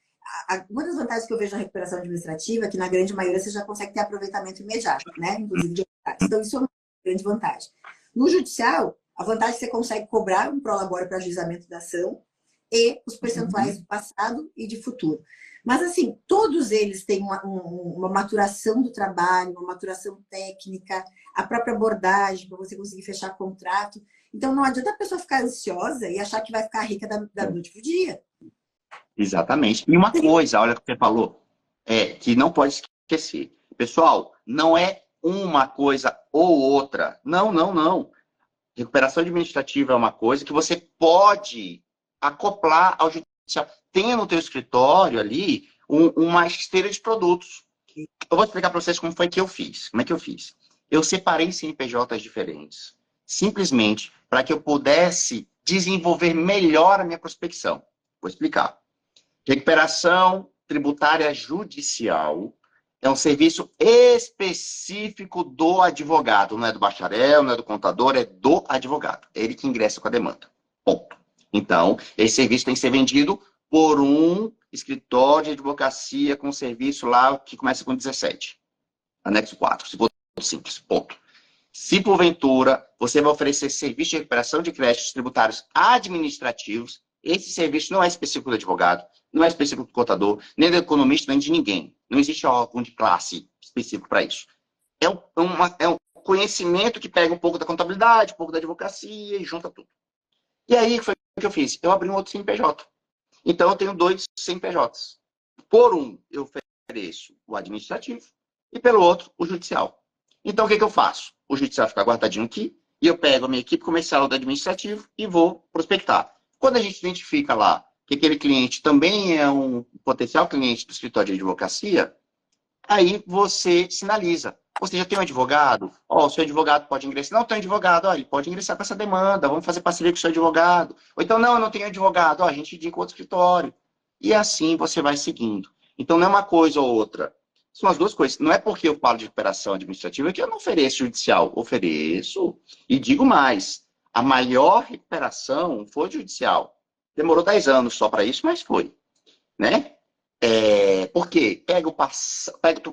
Uma das vantagens que eu vejo na recuperação administrativa é que, na grande maioria, você já consegue ter aproveitamento imediato, né? Inclusive de oportunidades. Então, isso é uma grande vantagem. No judicial, a vantagem é que você consegue cobrar um prolabore para ajuizamento da ação e os percentuais do passado e de futuro. Mas, assim, todos eles têm uma maturação do trabalho, uma maturação técnica, a própria abordagem para você conseguir fechar contrato. Então, não adianta a pessoa ficar ansiosa e achar que vai ficar rica da noite pro dia. Exatamente. E uma coisa, olha o que você falou, que não pode esquecer. Pessoal, não é uma coisa ou outra. Não, não, não. Recuperação administrativa é uma coisa que você pode acoplar ao judicial. Tenha no teu escritório ali uma esteira de produtos. Eu vou explicar para vocês como foi que eu fiz. Como é que eu fiz? Eu separei CNPJs diferentes, simplesmente para que eu pudesse desenvolver melhor a minha prospecção. Vou explicar. Recuperação tributária judicial é um serviço específico do advogado. Não é do bacharel, não é do contador, é do advogado. É ele que ingressa com a demanda. Ponto. Então, esse serviço tem que ser vendido por um escritório de advocacia com serviço lá que começa com 17. Anexo 4, se for simples. Ponto. Se porventura você vai oferecer serviço de recuperação de créditos tributários administrativos, esse serviço não é específico do advogado, não é específico do contador, nem do economista, nem de ninguém. Não existe órgão de classe específico para isso. É um conhecimento que pega um pouco da contabilidade, um pouco da advocacia e junta tudo. E aí, foi o que eu fiz? Eu abri um outro CNPJ. Então, eu tenho 2 CNPJs. Por um, eu ofereço o administrativo e pelo outro, o judicial. Então, o que eu faço? O judicial fica guardadinho aqui, e eu pego a minha equipe comercial do administrativo e vou prospectar. Quando a gente identifica lá que aquele cliente também é um potencial cliente do escritório de advocacia, aí você sinaliza. Você já tem um advogado? Ó, o seu advogado pode ingressar. Não tem advogado, ó, ele pode ingressar com essa demanda, vamos fazer parceria com o seu advogado. Ou então, não, eu não tenho advogado, ó, a gente indica outro escritório. E assim você vai seguindo. Então, não é uma coisa ou outra. São as duas coisas. Não é porque eu falo de recuperação administrativa que eu não ofereço judicial. Ofereço. E digo mais, a maior recuperação foi judicial. Demorou 10 anos só para isso, mas foi. Né? Por quê?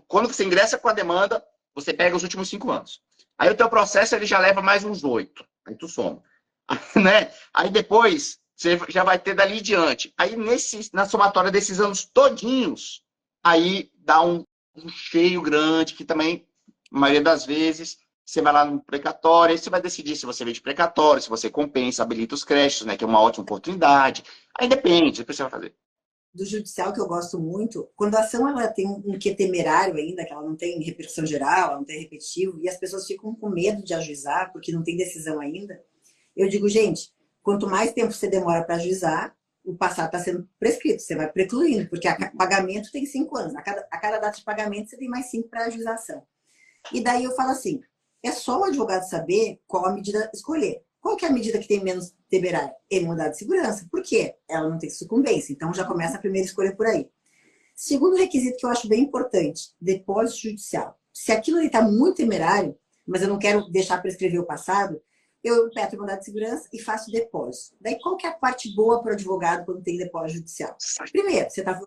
Quando você ingressa com a demanda, você pega os últimos 5 anos. Aí o teu processo ele já leva mais uns 8. Aí tu soma. Né? Aí depois você já vai ter dali em diante. Aí na somatória desses anos todinhos, aí dá um cheio grande, que também, a maioria das vezes, você vai lá no precatório, aí você vai decidir se você vende precatório, se você compensa, habilita os créditos, né, que é uma ótima oportunidade. Aí depende, depois você vai fazer. Do judicial, que eu gosto muito, quando a ação ela tem um quê temerário ainda, que ela não tem repercussão geral, ela não tem repetitivo, e as pessoas ficam com medo de ajuizar, porque não tem decisão ainda, eu digo, gente, quanto mais tempo você demora para ajuizar, o passado está sendo prescrito, você vai precluindo, porque o pagamento tem 5 anos. A cada data de pagamento, você tem mais 5 para ajuização. E daí eu falo assim, é só o advogado saber qual a medida escolher. Qual que é a medida que tem menos temerária? Imunidade de segurança. Por quê? Ela não tem sucumbência. Então, já começa a primeira escolha por aí. Segundo requisito que eu acho bem importante, depósito judicial. Se aquilo está muito temerário, mas eu não quero deixar prescrever o passado, eu peço imunidade de segurança e faço depósito. Daí, qual que é a parte boa para o advogado quando tem depósito judicial? Primeiro, você está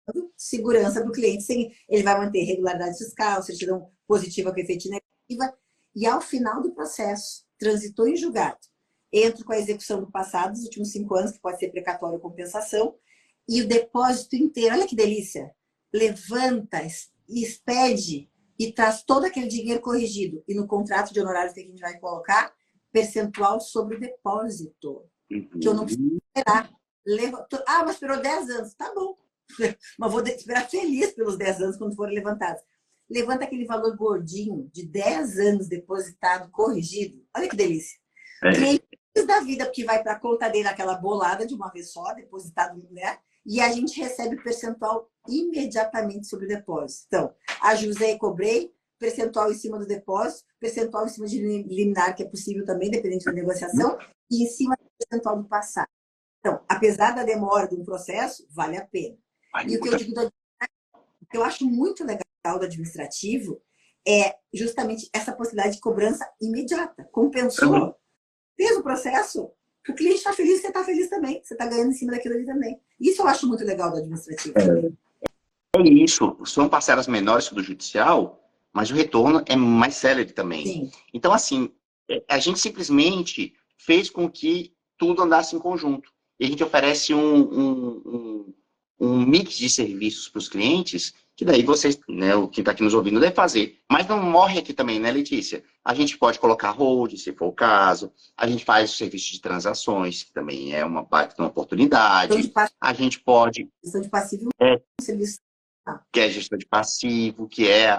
dando segurança para o cliente. Ele vai manter regularidade fiscal, certidão positiva com efeito negativa. E ao final do processo, transitou em julgado. Entro com a execução do passado, dos últimos 5 anos, que pode ser precatório ou compensação, e o depósito inteiro. Olha que delícia! Levanta, expede e traz todo aquele dinheiro corrigido. E no contrato de honorários que a gente vai colocar, percentual sobre o depósito. Que eu não preciso esperar. Mas esperou 10 anos. Tá bom. Mas vou esperar feliz pelos 10 anos quando forem levantados. Levanta aquele valor gordinho de 10 anos depositado, corrigido. Olha que delícia. Clientes da vida, porque vai para a conta dele aquela bolada de uma vez só, depositado, né? E a gente recebe percentual imediatamente sobre o depósito. Então, ajusei, cobrei, percentual em cima do depósito, percentual em cima de liminar, que é possível também, dependente da negociação, e em cima do percentual do passado. Então, apesar da demora de um processo, vale a pena. E o que eu digo o que eu acho muito legal do administrativo é justamente essa possibilidade de cobrança imediata. Compensou, fez o processo, o cliente está feliz, você está feliz também. Você está ganhando em cima daquilo ali também. Isso eu acho muito legal do administrativo. É isso. São parcelas menores do judicial, mas o retorno é mais célere também. Sim. Então, assim, a gente simplesmente fez com que tudo andasse em conjunto. E a gente oferece um mix de serviços para os clientes, que daí vocês, né, quem está aqui nos ouvindo, deve fazer. Mas não morre aqui também, né, Letícia? A gente pode colocar hold, se for o caso. A gente faz o serviço de transações, que também é uma baita oportunidade. A gente pode... Gestão de passivo serviço. Que é a gestão de passivo, que é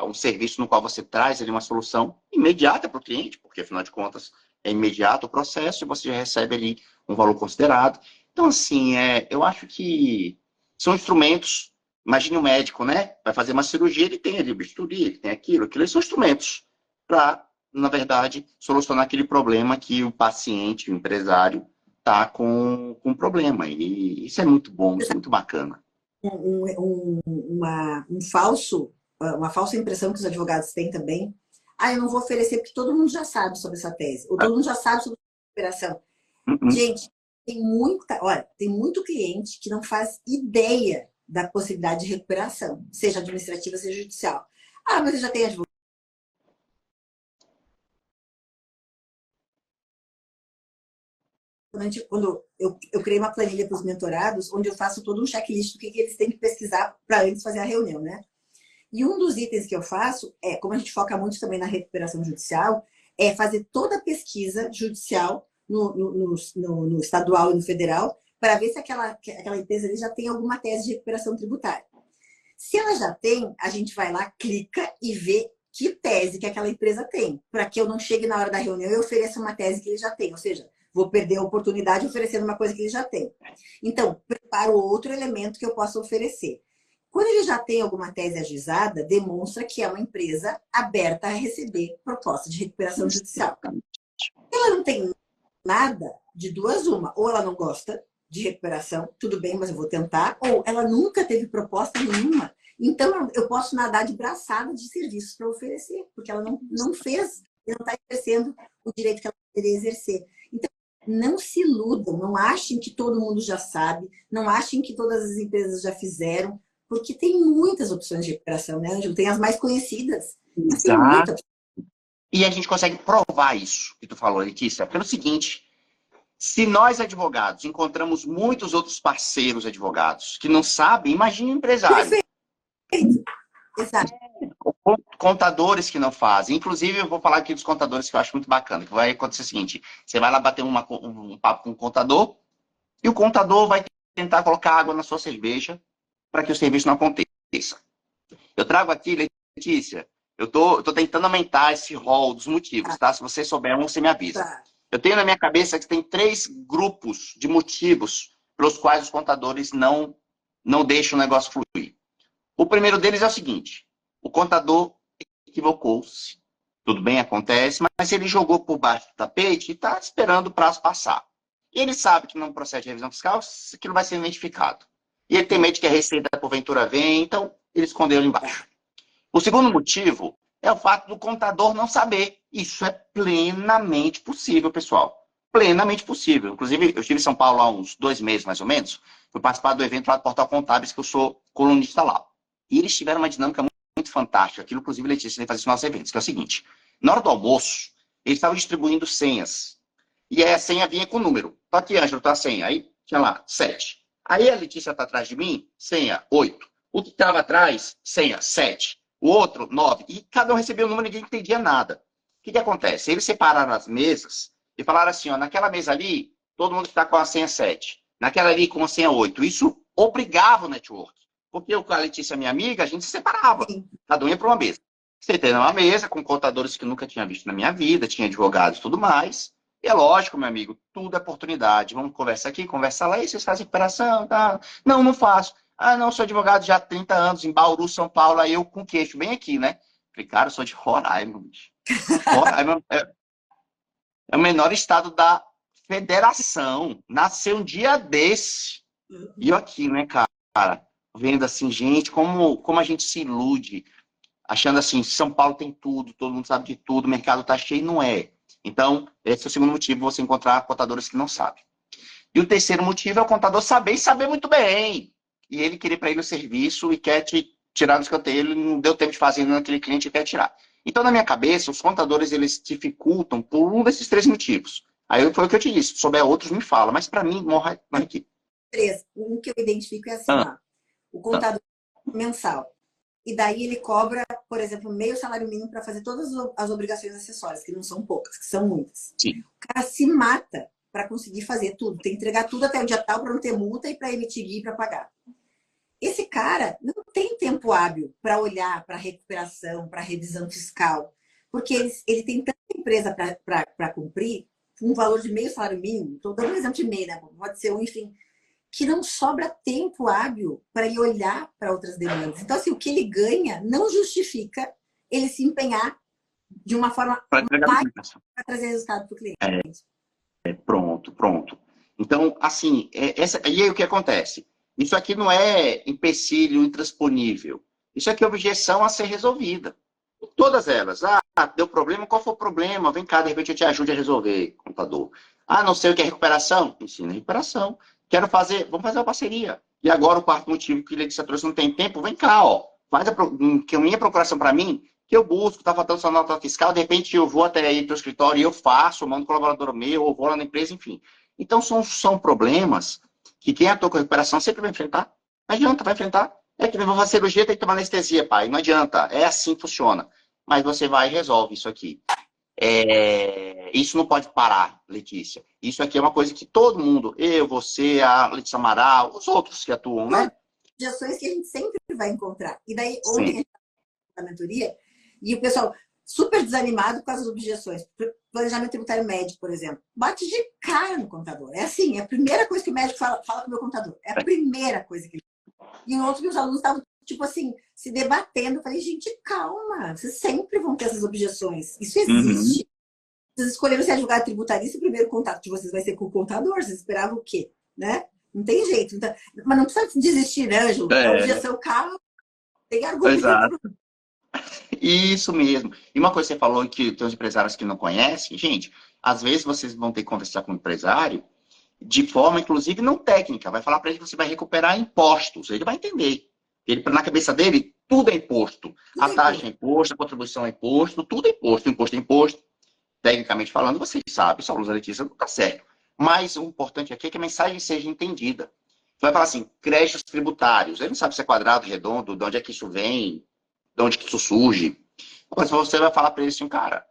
um serviço no qual você traz ali uma solução imediata para o cliente, porque, afinal de contas, é imediato o processo e você já recebe ali um valor considerado. Então, assim, eu acho que são instrumentos. Imagine um médico, né? Vai fazer uma cirurgia, ele tem ali o bisturi, ele tem aquilo. Eles são instrumentos para, na verdade, solucionar aquele problema que o paciente, o empresário, está com um problema. E isso é muito bom, isso é muito bacana. Uma falsa impressão que os advogados têm também. Eu não vou oferecer porque todo mundo já sabe sobre essa tese. Ou todo mundo já sabe sobre a recuperação. Gente, tem muito cliente que não faz ideia da possibilidade de recuperação, seja administrativa, seja judicial. Mas eu já tenho advogado. Quando eu criei uma planilha para os mentorados, onde eu faço todo um checklist do que eles têm que pesquisar para antes fazer a reunião, né? E um dos itens que eu faço como a gente foca muito também na recuperação judicial, é fazer toda a pesquisa judicial no estadual e no federal, para ver se aquela empresa ali já tem alguma tese de recuperação tributária. Se ela já tem, a gente vai lá, clica e vê que tese que aquela empresa tem, para que eu não chegue na hora da reunião e ofereça uma tese que ele já tem, ou seja, vou perder a oportunidade oferecendo uma coisa que ele já tem. Então, preparo outro elemento que eu possa oferecer. Quando ele já tem alguma tese ajuizada, demonstra que é uma empresa aberta a receber proposta de recuperação judicial. Se ela não tem nada, de duas uma, ou ela não gosta de recuperação, tudo bem, mas eu vou tentar, ou ela nunca teve proposta nenhuma, então eu posso nadar de braçada de serviços para oferecer, porque ela não fez, não está exercendo o direito que ela poderia exercer. Então, não se iludam, não achem que todo mundo já sabe, não achem que todas as empresas já fizeram, porque tem muitas opções de recuperação, né, Ângelo? Tem as mais conhecidas, mas tem muitas. E a gente consegue provar isso que tu falou, Letícia, pelo seguinte: se nós, advogados, encontramos muitos outros parceiros advogados que não sabem, imagine um empresário. Perfeito. Exato. Contadores que não fazem. Inclusive, eu vou falar aqui dos contadores que eu acho muito bacana. Que vai acontecer o seguinte: você vai lá bater um papo com o contador e o contador vai tentar colocar água na sua cerveja para que o serviço não aconteça. Eu trago aqui, Letícia, eu tô tentando aumentar esse rol dos motivos, tá? Se você souber um, você me avisa. Tá. Eu tenho na minha cabeça que tem 3 grupos de motivos pelos quais os contadores não deixam o negócio fluir. O primeiro deles é o seguinte: o contador equivocou-se. Tudo bem, acontece, mas ele jogou por baixo do tapete e está esperando o prazo passar. E ele sabe que no processo de revisão fiscal aquilo vai ser identificado. E ele tem medo que a receita porventura venha, então ele escondeu ali embaixo. O segundo motivo é o fato do contador não saber. Isso é plenamente possível, pessoal. Plenamente possível. Inclusive, eu estive em São Paulo há uns 2 meses, mais ou menos. Fui participar do evento lá do Portal Contábeis, que eu sou colunista lá. E eles tiveram uma dinâmica muito fantástica. Aquilo, inclusive, Letícia, faz isso nos nossos eventos, que é o seguinte: na hora do almoço, eles estavam distribuindo senhas. E aí a senha vinha com número. Tá aqui, Ângelo, tá a senha. Aí tinha lá, 7. Aí a Letícia tá atrás de mim, senha, 8. O que estava atrás, senha, 7. O outro, 9. E cada um recebeu o número e ninguém entendia nada. O que acontece? Eles separaram as mesas e falaram assim: ó, naquela mesa ali, todo mundo está com a senha 7. Naquela ali, com a senha 8. Isso obrigava o network. Porque eu com a Letícia, minha amiga, a gente se separava. Sim. Cada um ia para uma mesa. Sentei numa mesa com contadores que eu nunca tinha visto na minha vida, tinha advogados e tudo mais. E é lógico, meu amigo, tudo é oportunidade. Vamos conversar aqui, conversar lá. E vocês fazem recuperação? Tá? Não, não faço. Ah, não, sou advogado já há 30 anos, em Bauru, São Paulo. Aí eu com queixo bem aqui, né? Falei, cara, eu sou de Roraima, bicho. Roraima é o menor estado da federação. Nasceu um dia desse. E eu aqui, né, cara? Vendo assim, gente, como a gente se ilude. Achando assim, São Paulo tem tudo, todo mundo sabe de tudo, o mercado tá cheio. Não é. Então, esse é o segundo motivo, você encontrar contadores que não sabem. E o terceiro motivo é o contador saber e saber muito bem. E ele querer para ele o serviço e quer te tirar do escanteio, ele não deu tempo de fazer naquele cliente e quer tirar. Então, na minha cabeça, os contadores, eles dificultam por um desses 3 motivos. Aí foi o que eu te disse, se souber outros, me fala. Mas para mim, morre aqui. 3. Um que eu identifico é assim, ó, o contador mensal. E daí ele cobra, por exemplo, meio salário mínimo para fazer todas as obrigações acessórias, que não são poucas, que são muitas. Sim. O cara se mata para conseguir fazer tudo. Tem que entregar tudo até o dia tal para não ter multa e para emitir GUI para pagar. Esse cara não tem tempo hábil para olhar para recuperação, para revisão fiscal, porque ele tem tanta empresa para cumprir, um valor de meio salário mínimo, estou dando um exemplo de meio, né? Pode ser um, enfim, que não sobra tempo hábil para ir olhar para outras demandas. Então, assim, o que ele ganha não justifica ele se empenhar de uma forma mais para trazer resultado para o cliente. Pronto. Então, assim, e aí o que acontece? Isso aqui não é empecilho intransponível. Isso aqui é objeção a ser resolvida. Todas elas. Ah, deu problema? Qual foi o problema? Vem cá, de repente eu te ajude a resolver, contador. Ah, não sei o que é recuperação? Ensina recuperação. Vamos fazer uma parceria. E agora o quarto motivo que Letícia trouxe, não tem tempo, vem cá, ó. Faz a minha procuração para mim, que eu busco, tá faltando sua nota fiscal, de repente eu vou até aí pro escritório e eu faço, eu mando um colaborador meu, ou vou lá na empresa, enfim. Então são problemas que quem atua com recuperação sempre vai enfrentar. Não adianta, vai enfrentar. É que vai fazer cirurgia, tem que tomar anestesia, pai. Não adianta, é assim que funciona. Mas você vai e resolve isso aqui. Isso não pode parar, Letícia. Isso aqui é uma coisa que todo mundo, eu, você, a Letícia Amaral, os outros que atuam, né? Objeções que a gente sempre vai encontrar. E daí, ontem, a Sim. gente estava na mentoria, e o pessoal super desanimado com as objeções. Planejamento tributário médico, por exemplo. Bate de cara no contador. É assim, é a primeira coisa que o médico fala com o meu contador. É a primeira coisa que ele fala. E em outros, meus alunos estavam, tipo assim, se debatendo. Eu falei, gente, calma. Vocês sempre vão ter essas objeções. Isso Uhum. existe. Vocês escolheram ser advogado tributarista, o primeiro contato de vocês vai ser com o contador. Vocês esperavam o quê? Né? Não tem jeito. Então, mas não precisa desistir, né, Ângelo? É É, objeção, calma. Tem argumento. exato. Isso mesmo. E uma coisa que você falou que tem os empresários que não conhecem, gente, às vezes vocês vão ter que conversar com o empresário de forma, inclusive, não técnica. Vai falar para ele que você vai recuperar impostos. Ele vai entender. Ele, na cabeça dele, tudo é imposto. Tudo A é taxa é imposto. imposto, a contribuição é imposto, tudo é imposto. O imposto é imposto. Tecnicamente falando, vocês sabem, só a Luz Letícia não está certo. Mas o importante aqui é que a mensagem seja entendida. Você vai falar assim, créditos tributários. Ele não sabe se é quadrado, redondo, de onde é que isso vem, de onde que isso surge. Mas você vai falar para ele assim, cara,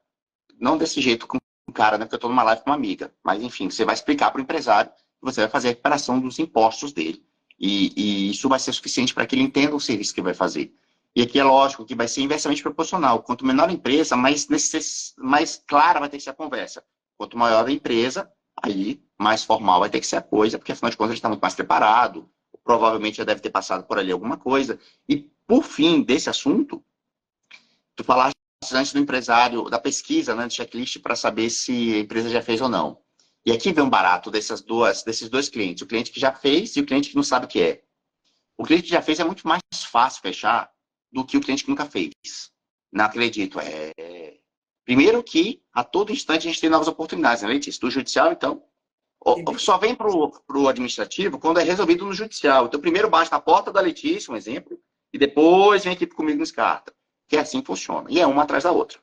não desse jeito com um cara, né? Porque eu estou numa live com uma amiga. Mas, enfim, você vai explicar para o empresário que você vai fazer a recuperação dos impostos dele. E isso vai ser suficiente para que ele entenda o serviço que vai fazer. E aqui é lógico que vai ser inversamente proporcional. Quanto menor a empresa, mais clara vai ter que ser a conversa. Quanto maior a empresa, aí mais formal vai ter que ser a coisa, porque afinal de contas ele está muito mais preparado, provavelmente já deve ter passado por ali alguma coisa. E, por fim, desse assunto, tu falaste antes do empresário, da pesquisa, né, do checklist, para saber se a empresa já fez ou não. E aqui vem um barato desses dois clientes. O cliente que já fez e o cliente que não sabe o que é. O cliente que já fez é muito mais fácil fechar do que o cliente que nunca fez. Não acredito. Primeiro que a todo instante a gente tem novas oportunidades, né, Letícia? Do judicial, então, só vem para o administrativo quando é resolvido no judicial. Então, primeiro bate na porta da Letícia, um exemplo, e depois vem aqui comigo no Scarta. Que é assim que funciona. E é uma atrás da outra.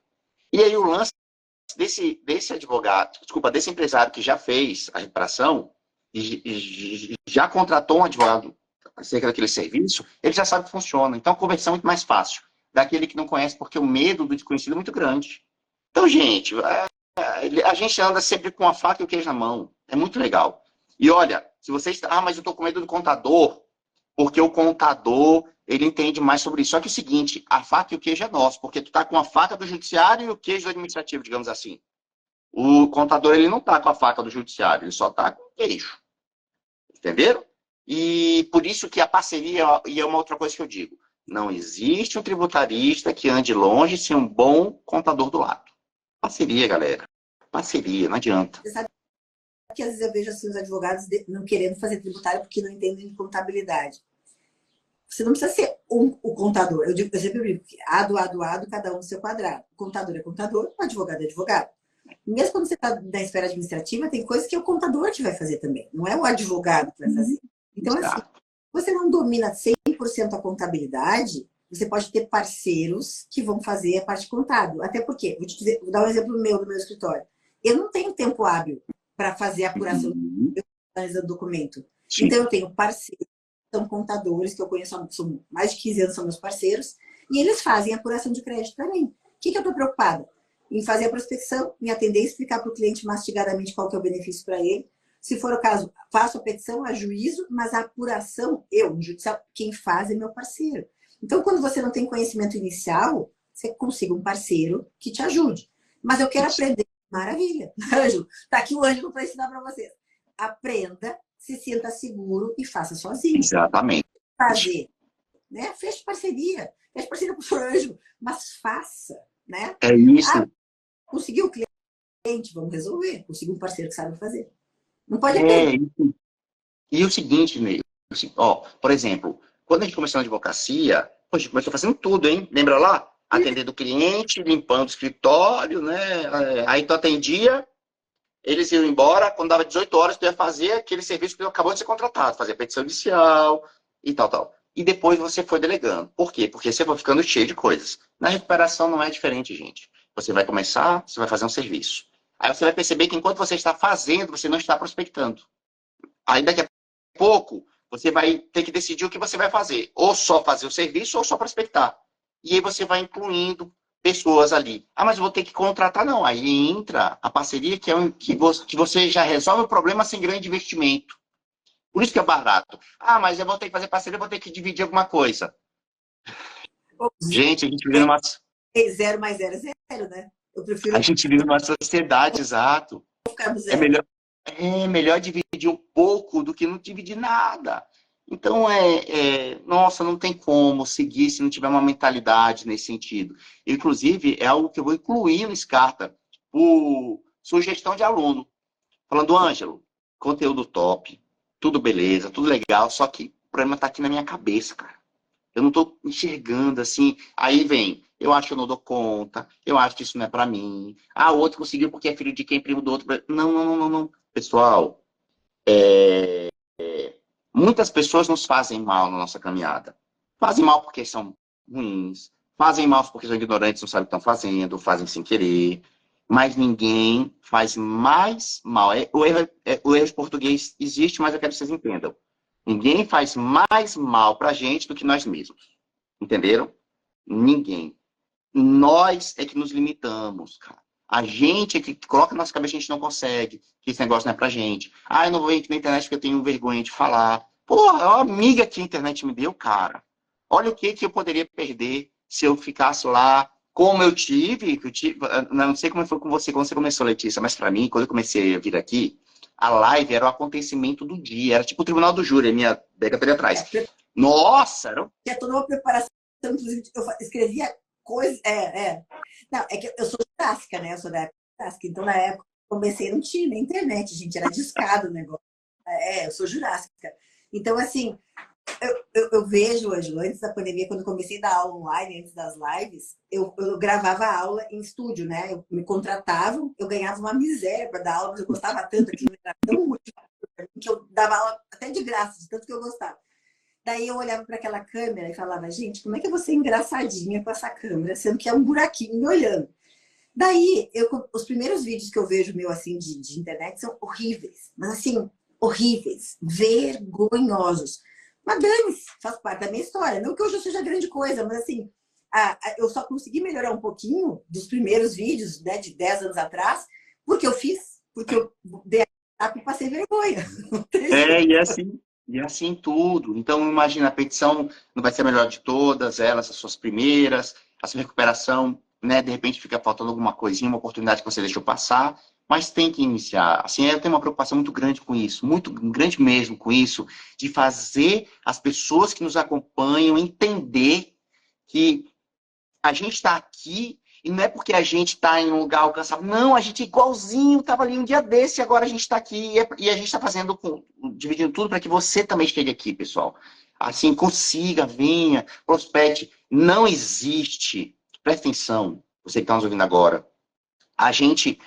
E aí o lance desse advogado, desculpa, desse empresário que já fez a reparação e já contratou um advogado acerca daquele serviço, ele já sabe que funciona. Então a conversão é muito mais fácil daquele que não conhece, porque o medo do desconhecido é muito grande. Então, gente, a gente anda sempre com a faca e o queijo na mão. É muito legal. E olha, se vocês... Ah, mas eu tô com medo do contador, porque o contador, ele entende mais sobre isso. Só que é o seguinte, a faca e o queijo é nosso, porque tu tá com a faca do judiciário e o queijo do administrativo, digamos assim. O contador, ele não tá com a faca do judiciário, ele só tá com o queijo. Entenderam? E por isso que a parceria, e é uma outra coisa que eu digo, não existe um tributarista que ande longe sem um bom contador do lado. Parceria, galera. Parceria, não adianta. Você sabe que às vezes eu vejo assim, os advogados não querendo fazer tributário porque não entendem de contabilidade. Você não precisa ser o contador. Eu sempre digo que ado, cada um no seu quadrado. O contador é contador, o advogado é advogado. Mesmo quando você está na esfera administrativa, tem coisas que é o contador que vai fazer também. Não é o advogado que vai fazer. Então, assim, Exato. você não domina 100% a contabilidade, você pode ter parceiros que vão fazer a parte contábil. Até porque, vou dar um exemplo meu do meu escritório. Eu não tenho tempo hábil para fazer a apuração do documento. Sim. Então, eu tenho parceiros, são contadores, que eu conheço há mais de 15 anos, são meus parceiros, e eles fazem a apuração de crédito para mim. O que eu estou preocupada? Em fazer a prospecção, me atender e explicar para o cliente mastigadamente qual que é o benefício para ele. Se for o caso, faço a petição a juízo, mas a apuração, eu, no judicial, quem faz é meu parceiro. Então, quando você não tem conhecimento inicial, você consiga um parceiro que te ajude. Mas eu quero aprender. Maravilha. Ângelo, tá aqui o Ângelo para ensinar para vocês. Aprenda, se sinta seguro e faça sozinho. Exatamente. Fazer, né? Feche parceria com o professor Ângelo, mas faça, né? É isso. Conseguiu o cliente, vamos resolver. Conseguiu um parceiro que sabe fazer. Não pode Isso. E o seguinte, Ney, assim, por exemplo, quando a gente começou na advocacia, a gente começou fazendo tudo, hein? Lembra lá? Atendendo o cliente, limpando o escritório, né? Aí tu atendia, eles iam embora, quando dava 18 horas, tu ia fazer aquele serviço que tu acabou de ser contratado, fazer a petição inicial e tal. E depois você foi delegando. Por quê? Porque você foi ficando cheio de coisas. Na recuperação não é diferente, gente. Você vai começar, você vai fazer um serviço. Aí você vai perceber que enquanto você está fazendo, você não está prospectando. Aí daqui a pouco, você vai ter que decidir o que você vai fazer. Ou só fazer o serviço, ou só prospectar. E aí você vai incluindo pessoas ali. Ah, mas eu vou ter que contratar? Não. Aí entra a parceria, que você já resolve o problema sem grande investimento. Por isso que é barato. Ah, mas eu vou ter que fazer parceria, eu vou ter que dividir alguma coisa. Gente, a gente vive numa, 0 mais 0 é 0, né? Eu a prefiro gente vive numa sociedade, exato. ficar no É 0. melhor, é melhor dividir um pouco do que não dividir nada. Então, nossa, não tem como seguir se não tiver uma mentalidade nesse sentido. Inclusive, é algo que eu vou incluir no Scarta, por sugestão de aluno. Falando, Ângelo, conteúdo top, tudo beleza, tudo legal, só que o problema está aqui na minha cabeça, cara. Eu não estou enxergando assim. Aí vem, eu acho que eu não dou conta, eu acho que isso não é para mim. Ah, o outro conseguiu porque é filho de quem, primo do outro. Não, não, não, não, não. Pessoal, muitas pessoas nos fazem mal na nossa caminhada. Fazem mal porque são ruins, fazem mal porque são ignorantes, não sabem o que estão fazendo, fazem sem querer. Mas ninguém faz mais mal. O erro de português existe, mas eu quero que vocês entendam. Ninguém faz mais mal pra gente do que nós mesmos. Entenderam? Ninguém. Nós é que nos limitamos, cara. A gente é que coloca na nossa cabeça que a gente não consegue, que esse negócio não é pra gente. Ah, eu não vou entrar na internet porque eu tenho vergonha de falar. Porra, é uma amiga que a internet me deu, cara. Olha o que eu poderia perder se eu ficasse lá, como eu tive, não sei como foi com você quando você começou, Letícia, mas pra mim, quando eu comecei a vir aqui, a live era o acontecimento do dia, era tipo o tribunal do júri, a minha década atrás. Nossa, era Tinha toda uma preparação, inclusive eu escrevia coisas. Não, é que eu sou jurássica, né? Eu sou da época jurássica. Então, na época, eu comecei, não tinha nem internet, gente, era discado o negócio. Eu sou jurássica. Então, assim, eu vejo, Ângelo, antes da pandemia, quando eu comecei a dar aula online, antes das lives, eu gravava aula em estúdio, né? Me contratavam, eu ganhava uma miséria para dar aula, mas eu gostava tanto, aquilo era tão útil, que eu dava aula até de graça, de tanto que eu gostava. Daí eu olhava para aquela câmera e falava, gente, como é que eu vou ser engraçadinha com essa câmera, sendo que é um buraquinho me olhando? Daí, os primeiros vídeos que eu vejo meu assim de internet são horríveis, mas assim, horríveis, vergonhosos. Mas dane-se, faz parte da minha história. Não que hoje eu seja grande coisa, mas assim, eu só consegui melhorar um pouquinho dos primeiros vídeos, né, de 10 anos atrás, porque eu fiz, porque eu dei a e passei vergonha. Não tem jeito. e assim tudo. Então, imagina, a petição não vai ser a melhor de todas, elas, as suas primeiras, a sua recuperação, né, de repente fica faltando alguma coisinha, uma oportunidade que você deixou passar, mas tem que iniciar. Assim, eu tenho uma preocupação muito grande com isso, muito grande mesmo com isso, de fazer as pessoas que nos acompanham entender que a gente está aqui e não é porque a gente está em um lugar alcançável. Não, a gente é igualzinho, estava ali um dia desse e agora a gente está aqui e a gente está fazendo, dividindo tudo para que você também chegue aqui, pessoal. Assim, consiga, venha, prospecte. Não existe, presta atenção, você que está nos ouvindo agora, a gente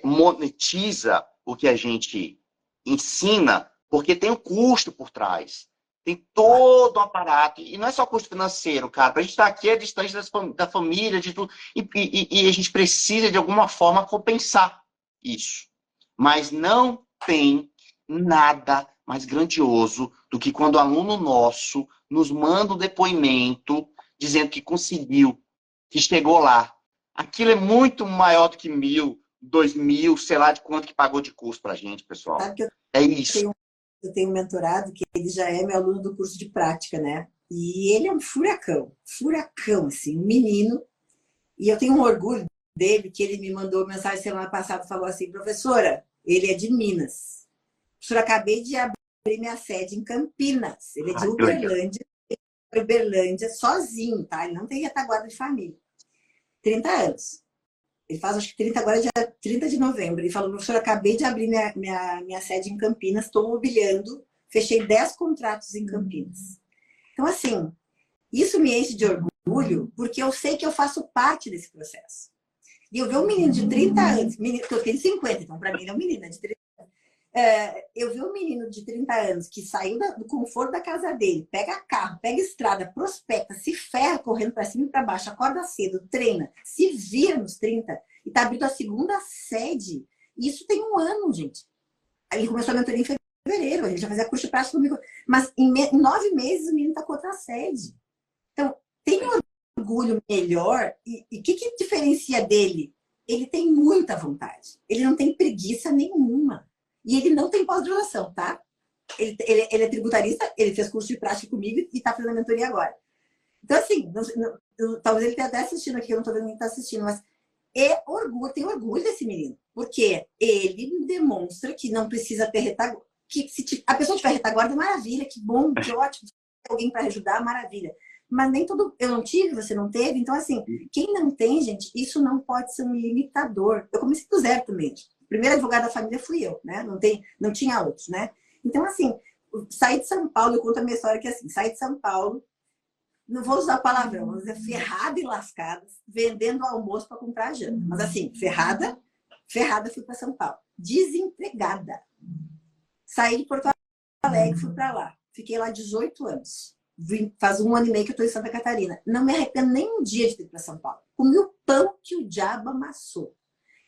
monetiza o que a gente ensina porque tem um custo por trás. Tem todo um aparato. E não é só custo financeiro, cara. Para a gente estar aqui é distante da família, de tudo. E a gente precisa, de alguma forma, compensar isso. Mas não tem nada mais grandioso do que quando o aluno nosso nos manda um depoimento dizendo que conseguiu, que chegou lá. Aquilo é muito maior do que 1.000, 2.000, sei lá de quanto que pagou de curso pra gente, pessoal. Sabe que É isso. eu tenho um mentorado que ele já é meu aluno do curso de prática, né? E ele é um furacão, assim, um menino. E eu tenho um orgulho dele, que ele me mandou mensagem semana passada, falou assim, professora, ele é de Minas. Professora, acabei de abrir minha sede em Campinas. Ele é de Uberlândia, sozinho, tá? Ele não tem retaguarda de família. 30 anos. Ele faz, acho que 30 agora, dia 30 de novembro. Ele falou, professor, acabei de abrir minha sede em Campinas, estou mobiliando, fechei 10 contratos em Campinas. Então, assim, isso me enche de orgulho, porque eu sei que eu faço parte desse processo. E eu ver um menino de 30 anos, menino, que eu tenho 50, então para mim ele é um menino, né, de 30 anos. Eu vi um menino de 30 anos que saiu do conforto da casa dele, pega carro, pega estrada, prospecta, se ferra correndo para cima e para baixo, acorda cedo, treina, se vira nos 30 e tá abrindo a segunda sede. Isso tem um ano, gente. Ele começou a mentoria em fevereiro, ele já fazia curso de prática comigo, mas em 9 meses o menino tá com outra sede. Então, tem um orgulho melhor e o que diferencia dele? Ele tem muita vontade, ele não tem preguiça nenhuma. E ele não tem pós-graduação, tá? Ele é tributarista, ele fez curso de prática comigo e está fazendo a mentoria agora. Então, assim, talvez ele esteja até assistindo aqui, eu não estou vendo quem está assistindo, mas tem orgulho desse menino, porque ele demonstra que não precisa ter retaguarda, que se a pessoa tiver retaguarda, maravilha, que bom, que ótimo, se tem alguém para ajudar, maravilha. Mas nem todo, eu não tive, você não teve, então assim, quem não tem, gente, isso não pode ser um limitador. Eu comecei do zero também. O primeiro advogado da família fui eu, né? Não tinha outros, né? Então assim, saí de São Paulo, eu conto a minha história que é assim, saí de São Paulo, não vou usar palavrão, vou dizer ferrada e lascada, vendendo almoço para comprar janta. Mas assim, ferrada fui para São Paulo. Desempregada. Saí de Porto Alegre, fui para lá. Fiquei lá 18 anos. Faz 1 ano e meio que eu estou em Santa Catarina. Não me arrependo nem um dia de ter ido para São Paulo. Comi o pão que o diabo amassou.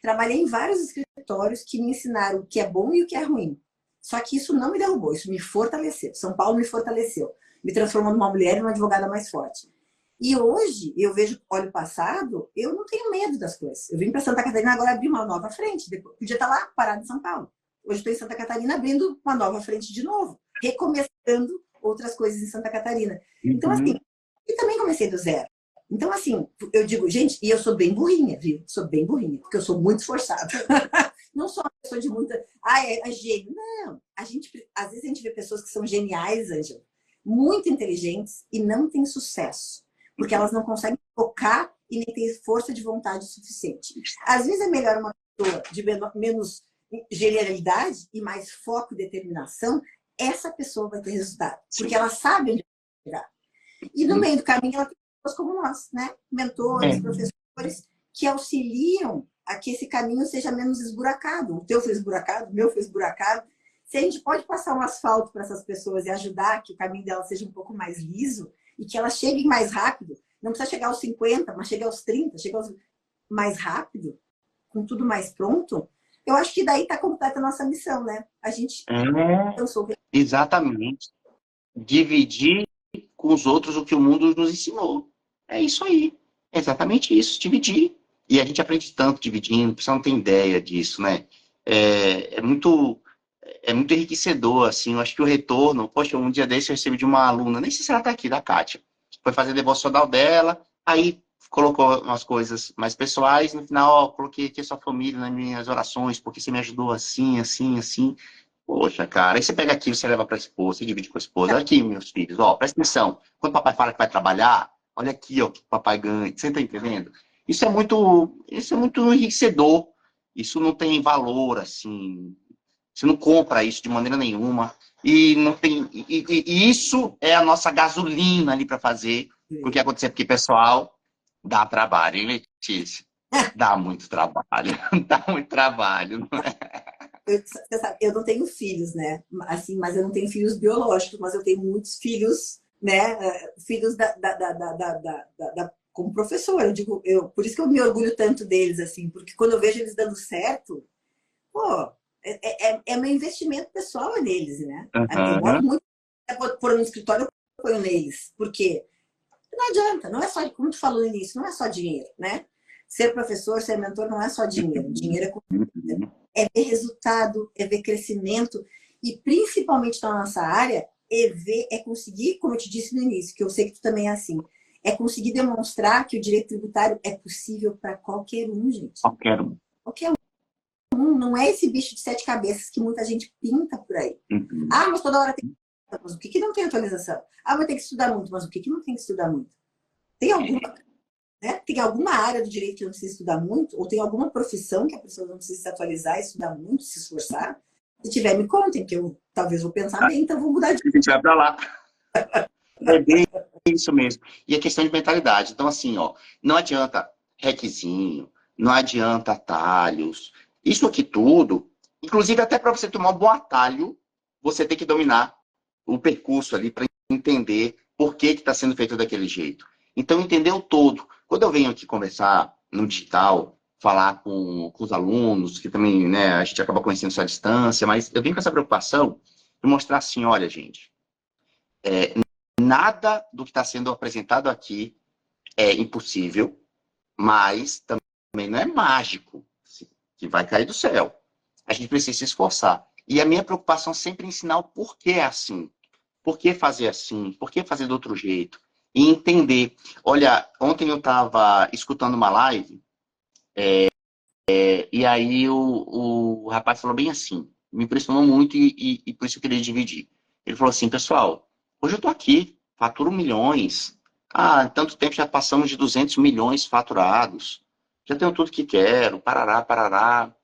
Trabalhei em vários escritórios que me ensinaram o que é bom e o que é ruim. Só que isso não me derrubou, isso me fortaleceu. São Paulo me fortaleceu, me transformou numa mulher e uma advogada mais forte. E hoje, eu vejo, olho o passado, eu não tenho medo das coisas. Eu vim para Santa Catarina, agora abri uma nova frente. Podia estar lá, parado em São Paulo. Hoje estou em Santa Catarina, abrindo uma nova frente de novo. Recomeçando outras coisas em Santa Catarina. Então, assim, e também comecei do zero. Então, assim, eu digo, gente, e eu sou bem burrinha, viu? Sou bem burrinha, porque eu sou muito esforçada. Não sou uma pessoa de muita... é gênio. Não. Às vezes a gente vê pessoas que são geniais, Ângela, muito inteligentes e não têm sucesso. Porque elas não conseguem focar e nem têm força de vontade suficiente. Às vezes é melhor uma pessoa de menos genialidade e mais foco e determinação, essa pessoa vai ter resultado. Porque ela sabe onde chegar. E no meio do caminho, ela tem pessoas como nós, né? Mentores, professores, que auxiliam a que esse caminho seja menos esburacado. O teu foi esburacado, o meu foi esburacado. Se a gente pode passar um asfalto para essas pessoas e ajudar que o caminho delas seja um pouco mais liso e que elas cheguem mais rápido, não precisa chegar aos 50, mas chegar aos 30, chegar mais rápido, com tudo mais pronto, eu acho que daí está completa a nossa missão, né? A gente pensou. Exatamente. Dividir com os outros o que o mundo nos ensinou. É isso aí. É exatamente isso, dividir. E a gente aprende tanto dividindo, o pessoal não tem ideia disso, né? É muito enriquecedor, assim. Eu acho que o retorno... Poxa, um dia desse eu recebi de uma aluna, nem sei se ela está aqui, da Kátia. Foi fazer devocional dela, aí colocou umas coisas mais pessoais, no final, ó, coloquei aqui a sua família nas minhas orações, porque você me ajudou assim, assim, assim. Poxa, cara, aí você pega aqui, você leva para a esposa, você divide com a esposa. Olha aqui, meus filhos, ó, presta atenção. Quando o papai fala que vai trabalhar, olha aqui, ó, o que o papai ganha. Você tá entendendo? Isso é muito enriquecedor. Isso não tem valor, assim. Você não compra isso de maneira nenhuma. E não tem. E isso é a nossa gasolina ali para fazer o que acontecer, porque, pessoal, dá trabalho, hein, Letícia? Dá muito trabalho. Dá muito trabalho, não é? Você sabe, eu não tenho filhos, né? Assim, mas eu não tenho filhos biológicos, mas eu tenho muitos filhos, né? Filhos como professora. Eu digo, por isso que eu me orgulho tanto deles, assim, porque quando eu vejo eles dando certo, pô, é meu investimento pessoal neles, né? Eu boto muito por um escritório, eu ponho neles, porque não adianta, não é só, como tu falou no início, não é só dinheiro, né? Ser professor, ser mentor não é só dinheiro. Dinheiro é ver resultado, é ver crescimento e principalmente na nossa área é conseguir, como eu te disse no início, que eu sei que tu também é assim, é conseguir demonstrar que o direito tributário é possível para qualquer um, gente. Qualquer um. Qualquer um. Não é esse bicho de 7 cabeças que muita gente pinta por aí. Ah, mas toda hora tem... Mas o que não tem atualização? Ah, vai ter que estudar muito. Mas o que não tem que estudar muito? Tem alguma... Né? Tem alguma área do direito que não precisa estudar muito? Ou tem alguma profissão que a pessoa não precisa se atualizar, estudar muito, se esforçar? Se tiver, me contem, que eu talvez vou pensar bem, então vou mudar de... A gente vai para lá. É bem isso mesmo. E a questão de mentalidade. Então, assim, ó, não adianta requisinho, não adianta atalhos. Isso aqui tudo, inclusive até para você tomar um bom atalho, você tem que dominar o percurso ali para entender por que está sendo feito daquele jeito. Então, entender o todo. Quando eu venho aqui conversar no digital, falar com os alunos, que também, né, a gente acaba conhecendo só à distância, mas eu venho com essa preocupação de mostrar assim, olha, gente, nada do que está sendo apresentado aqui é impossível, mas também não é mágico, assim, que vai cair do céu. A gente precisa se esforçar. E a minha preocupação é sempre ensinar o porquê é assim. Por que fazer assim? Por que fazer de outro jeito? e entender. Olha, ontem eu estava escutando uma live, e aí o rapaz falou bem assim, me impressionou muito e por isso eu queria dividir. Ele falou assim, pessoal, hoje eu estou aqui, faturo milhões. Ah, em tanto tempo já passamos de 200 milhões faturados. Já tenho tudo que quero, parará, parará.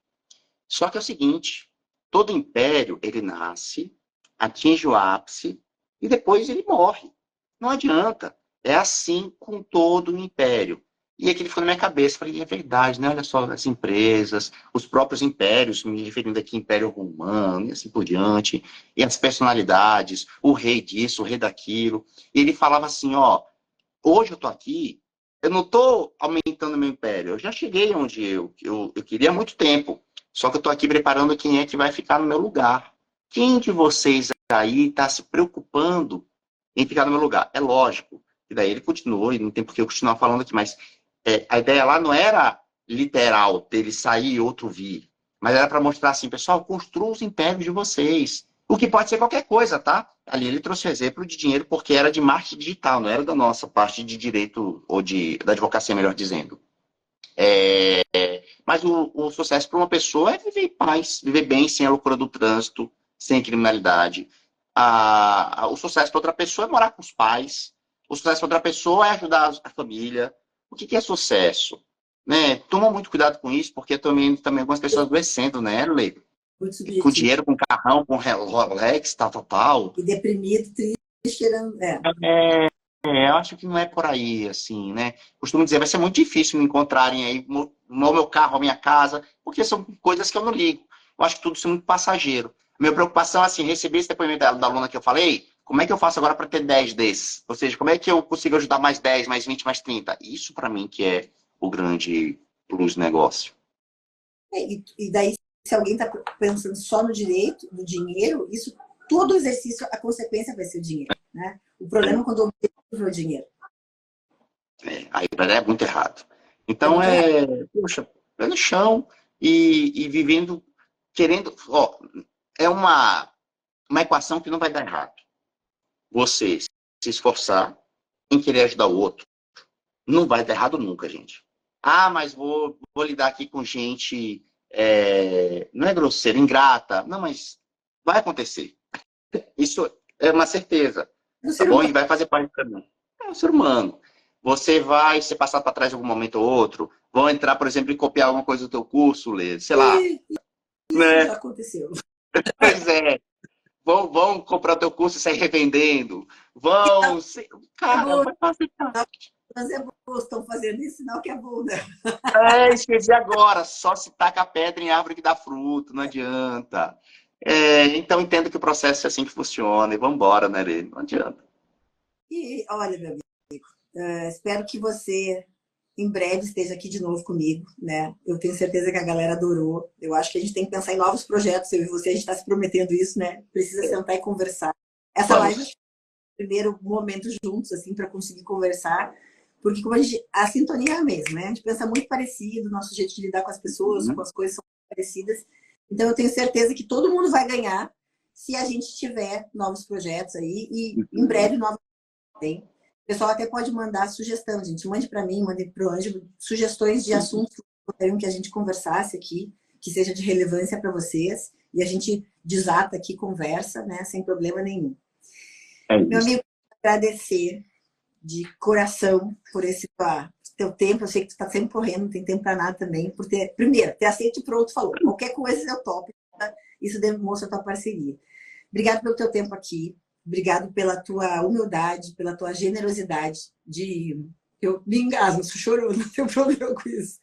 Só que é o seguinte, todo império, ele nasce, atinge o ápice e depois ele morre. Não adianta. É assim com todo o império. E aquilo ficou na minha cabeça. Falei, é verdade, né? Olha só as empresas, os próprios impérios, me referindo aqui ao Império Romano e assim por diante, e as personalidades, o rei disso, o rei daquilo. E ele falava assim, ó, hoje eu tô aqui, eu não tô aumentando meu império, eu já cheguei onde eu queria há muito tempo. Só que eu tô aqui preparando quem é que vai ficar no meu lugar. Quem de vocês aí está se preocupando em ficar no meu lugar? É lógico. E daí ele continuou, e não tem por que eu continuar falando aqui, mas a ideia lá não era literal, dele sair e outro vir. Mas era para mostrar assim, pessoal, construam os impérios de vocês. O que pode ser qualquer coisa, tá? Ali ele trouxe o exemplo de dinheiro porque era de marketing digital, não era da nossa parte de direito ou da advocacia, melhor dizendo. Mas o sucesso para uma pessoa é viver em paz, viver bem, sem a loucura do trânsito, sem criminalidade. O sucesso para outra pessoa é morar com os pais. O sucesso para outra pessoa é ajudar a família. O que é sucesso? Né? Toma muito cuidado com isso, porque também algumas pessoas adoecendo, né, Lê? Muito Com subjetivo. dinheiro, com carrão, com Rolex, tal, tal, tal. E deprimido, triste, querendo. É. Eu acho que não é por aí, assim, né? Costumo dizer, vai ser muito difícil me encontrarem aí no meu carro, a minha casa, porque são coisas que eu não ligo. Eu acho que tudo isso é muito passageiro. A minha preocupação é, assim, receber esse depoimento da aluna que eu falei, como é que eu faço agora para ter 10 desses? Ou seja, como é que eu consigo ajudar mais 10, mais 20, mais 30? Isso, para mim, que é o grande plus negócio. E daí, se alguém está pensando só no direito, no dinheiro, isso, todo exercício, a consequência vai ser o dinheiro. Né? O problema é quando o objetivo é o dinheiro. Aí é muito errado. É Então, muito errado. poxa, pé no chão e vivendo, querendo, ó, é uma equação que não vai dar errado. Você se esforçar em querer ajudar o outro, não vai dar errado nunca, gente. Ah, mas vou lidar aqui com gente, não é grosseira, ingrata. Não, mas vai acontecer. Isso é uma certeza, É o tá ser bom? E humano. vai fazer parte do caminho. É um ser humano. Você vai ser passado para trás em algum momento ou outro. Vão entrar, por exemplo, e copiar alguma coisa do teu curso, ler, sei lá. E isso já Né? aconteceu. Pois é. Vão comprar o teu curso e sair revendendo. Vão. É Cara, bom, vai fazer parte. mas é bom, estão fazendo isso, sinal que é bom, né? Esqueci agora. Só se taca pedra em árvore que dá fruto, não adianta. Então entendo que o processo é assim que funciona e vamos embora, né, Lê? Não adianta. E olha, meu amigo, espero que você em breve esteja aqui de novo comigo, né? Eu tenho certeza que a galera adorou. Eu acho que a gente tem que pensar em novos projetos. Eu e você, a gente está se prometendo isso, né? Precisa sentar e conversar. Essa live é Vamos. o primeiro momento juntos, assim, para conseguir conversar. Porque como a sintonia é a mesma, né? A gente pensa muito parecido, nosso jeito de lidar com as pessoas, com Uhum. as coisas são parecidas. Então eu tenho certeza que todo mundo vai ganhar se a gente tiver novos projetos aí e em Uhum. breve novos tem. O pessoal até pode mandar sugestão, gente. Mande para mim, mande para o Ângelo sugestões de assuntos que gostariam que a gente conversasse aqui, que seja de relevância para vocês. E a gente desata aqui, conversa, né? Sem problema nenhum. É Meu isso. amigo, agradecer de coração por esse teu tempo. Eu sei que tu está sempre correndo, não tem tempo para nada também. Por ter, primeiro, ter aceito e pronto, falou. Qualquer coisa eu topo. Tá? Isso demonstra a tua parceria. Obrigado pelo teu tempo aqui. Obrigado pela tua humildade, pela tua generosidade de... Eu me engasgo, sou chorando, não tenho problema com isso.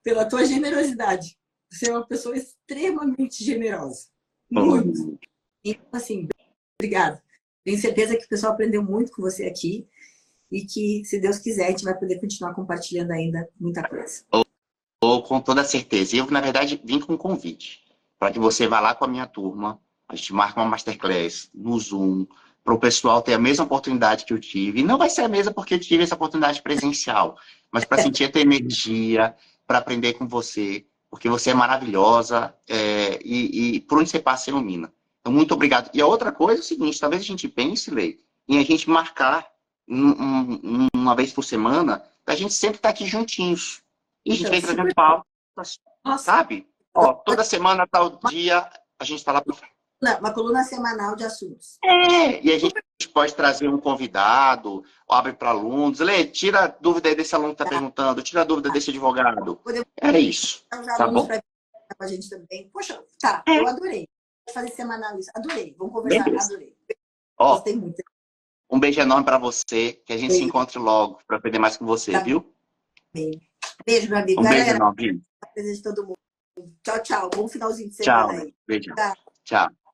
Pela tua generosidade. Você é uma pessoa extremamente generosa. Muito. Uhum. Então, assim, obrigado. Tenho certeza que o pessoal aprendeu muito com você aqui e que, se Deus quiser, a gente vai poder continuar compartilhando ainda muita coisa. Ou com toda certeza. Eu, na verdade, vim com um convite para que você vá lá com a minha turma, a gente marca uma masterclass no Zoom, para o pessoal ter a mesma oportunidade que eu tive. E não vai ser a mesma porque eu tive essa oportunidade presencial, mas para sentir a tua energia, para aprender com você, porque você é maravilhosa e por onde você passa, você ilumina. Então, muito obrigado. E a outra coisa é o seguinte, talvez a gente pense, Lei, em a gente marcar. uma vez por semana, a gente sempre tá aqui juntinhos. E a gente Então, vem super... trazendo pautas, Nossa, sabe? Ó, toda semana, tal dia, a gente tá lá pra... uma coluna semanal de assuntos. E a gente pode trazer um convidado, abre para alunos. Lê, tira a dúvida aí desse aluno que tá perguntando, tira a dúvida desse advogado. Podemos É isso, chamar os tá alunos bom? para com a gente também. Poxa, tá, É, eu adorei. Vou fazer semanal isso. Adorei. Vamos conversar. beleza. Adorei. Ó, Gostei muito. um beijo enorme para você, que a gente se Beijo. encontre logo para aprender mais com você, Tá viu? bem. Beijo, meu amigo. Um beijo Galera, enorme. presente de todo mundo. Tchau, tchau. Bom finalzinho de Tchau, semana né? aí. Beijo. Tchau. Tchau.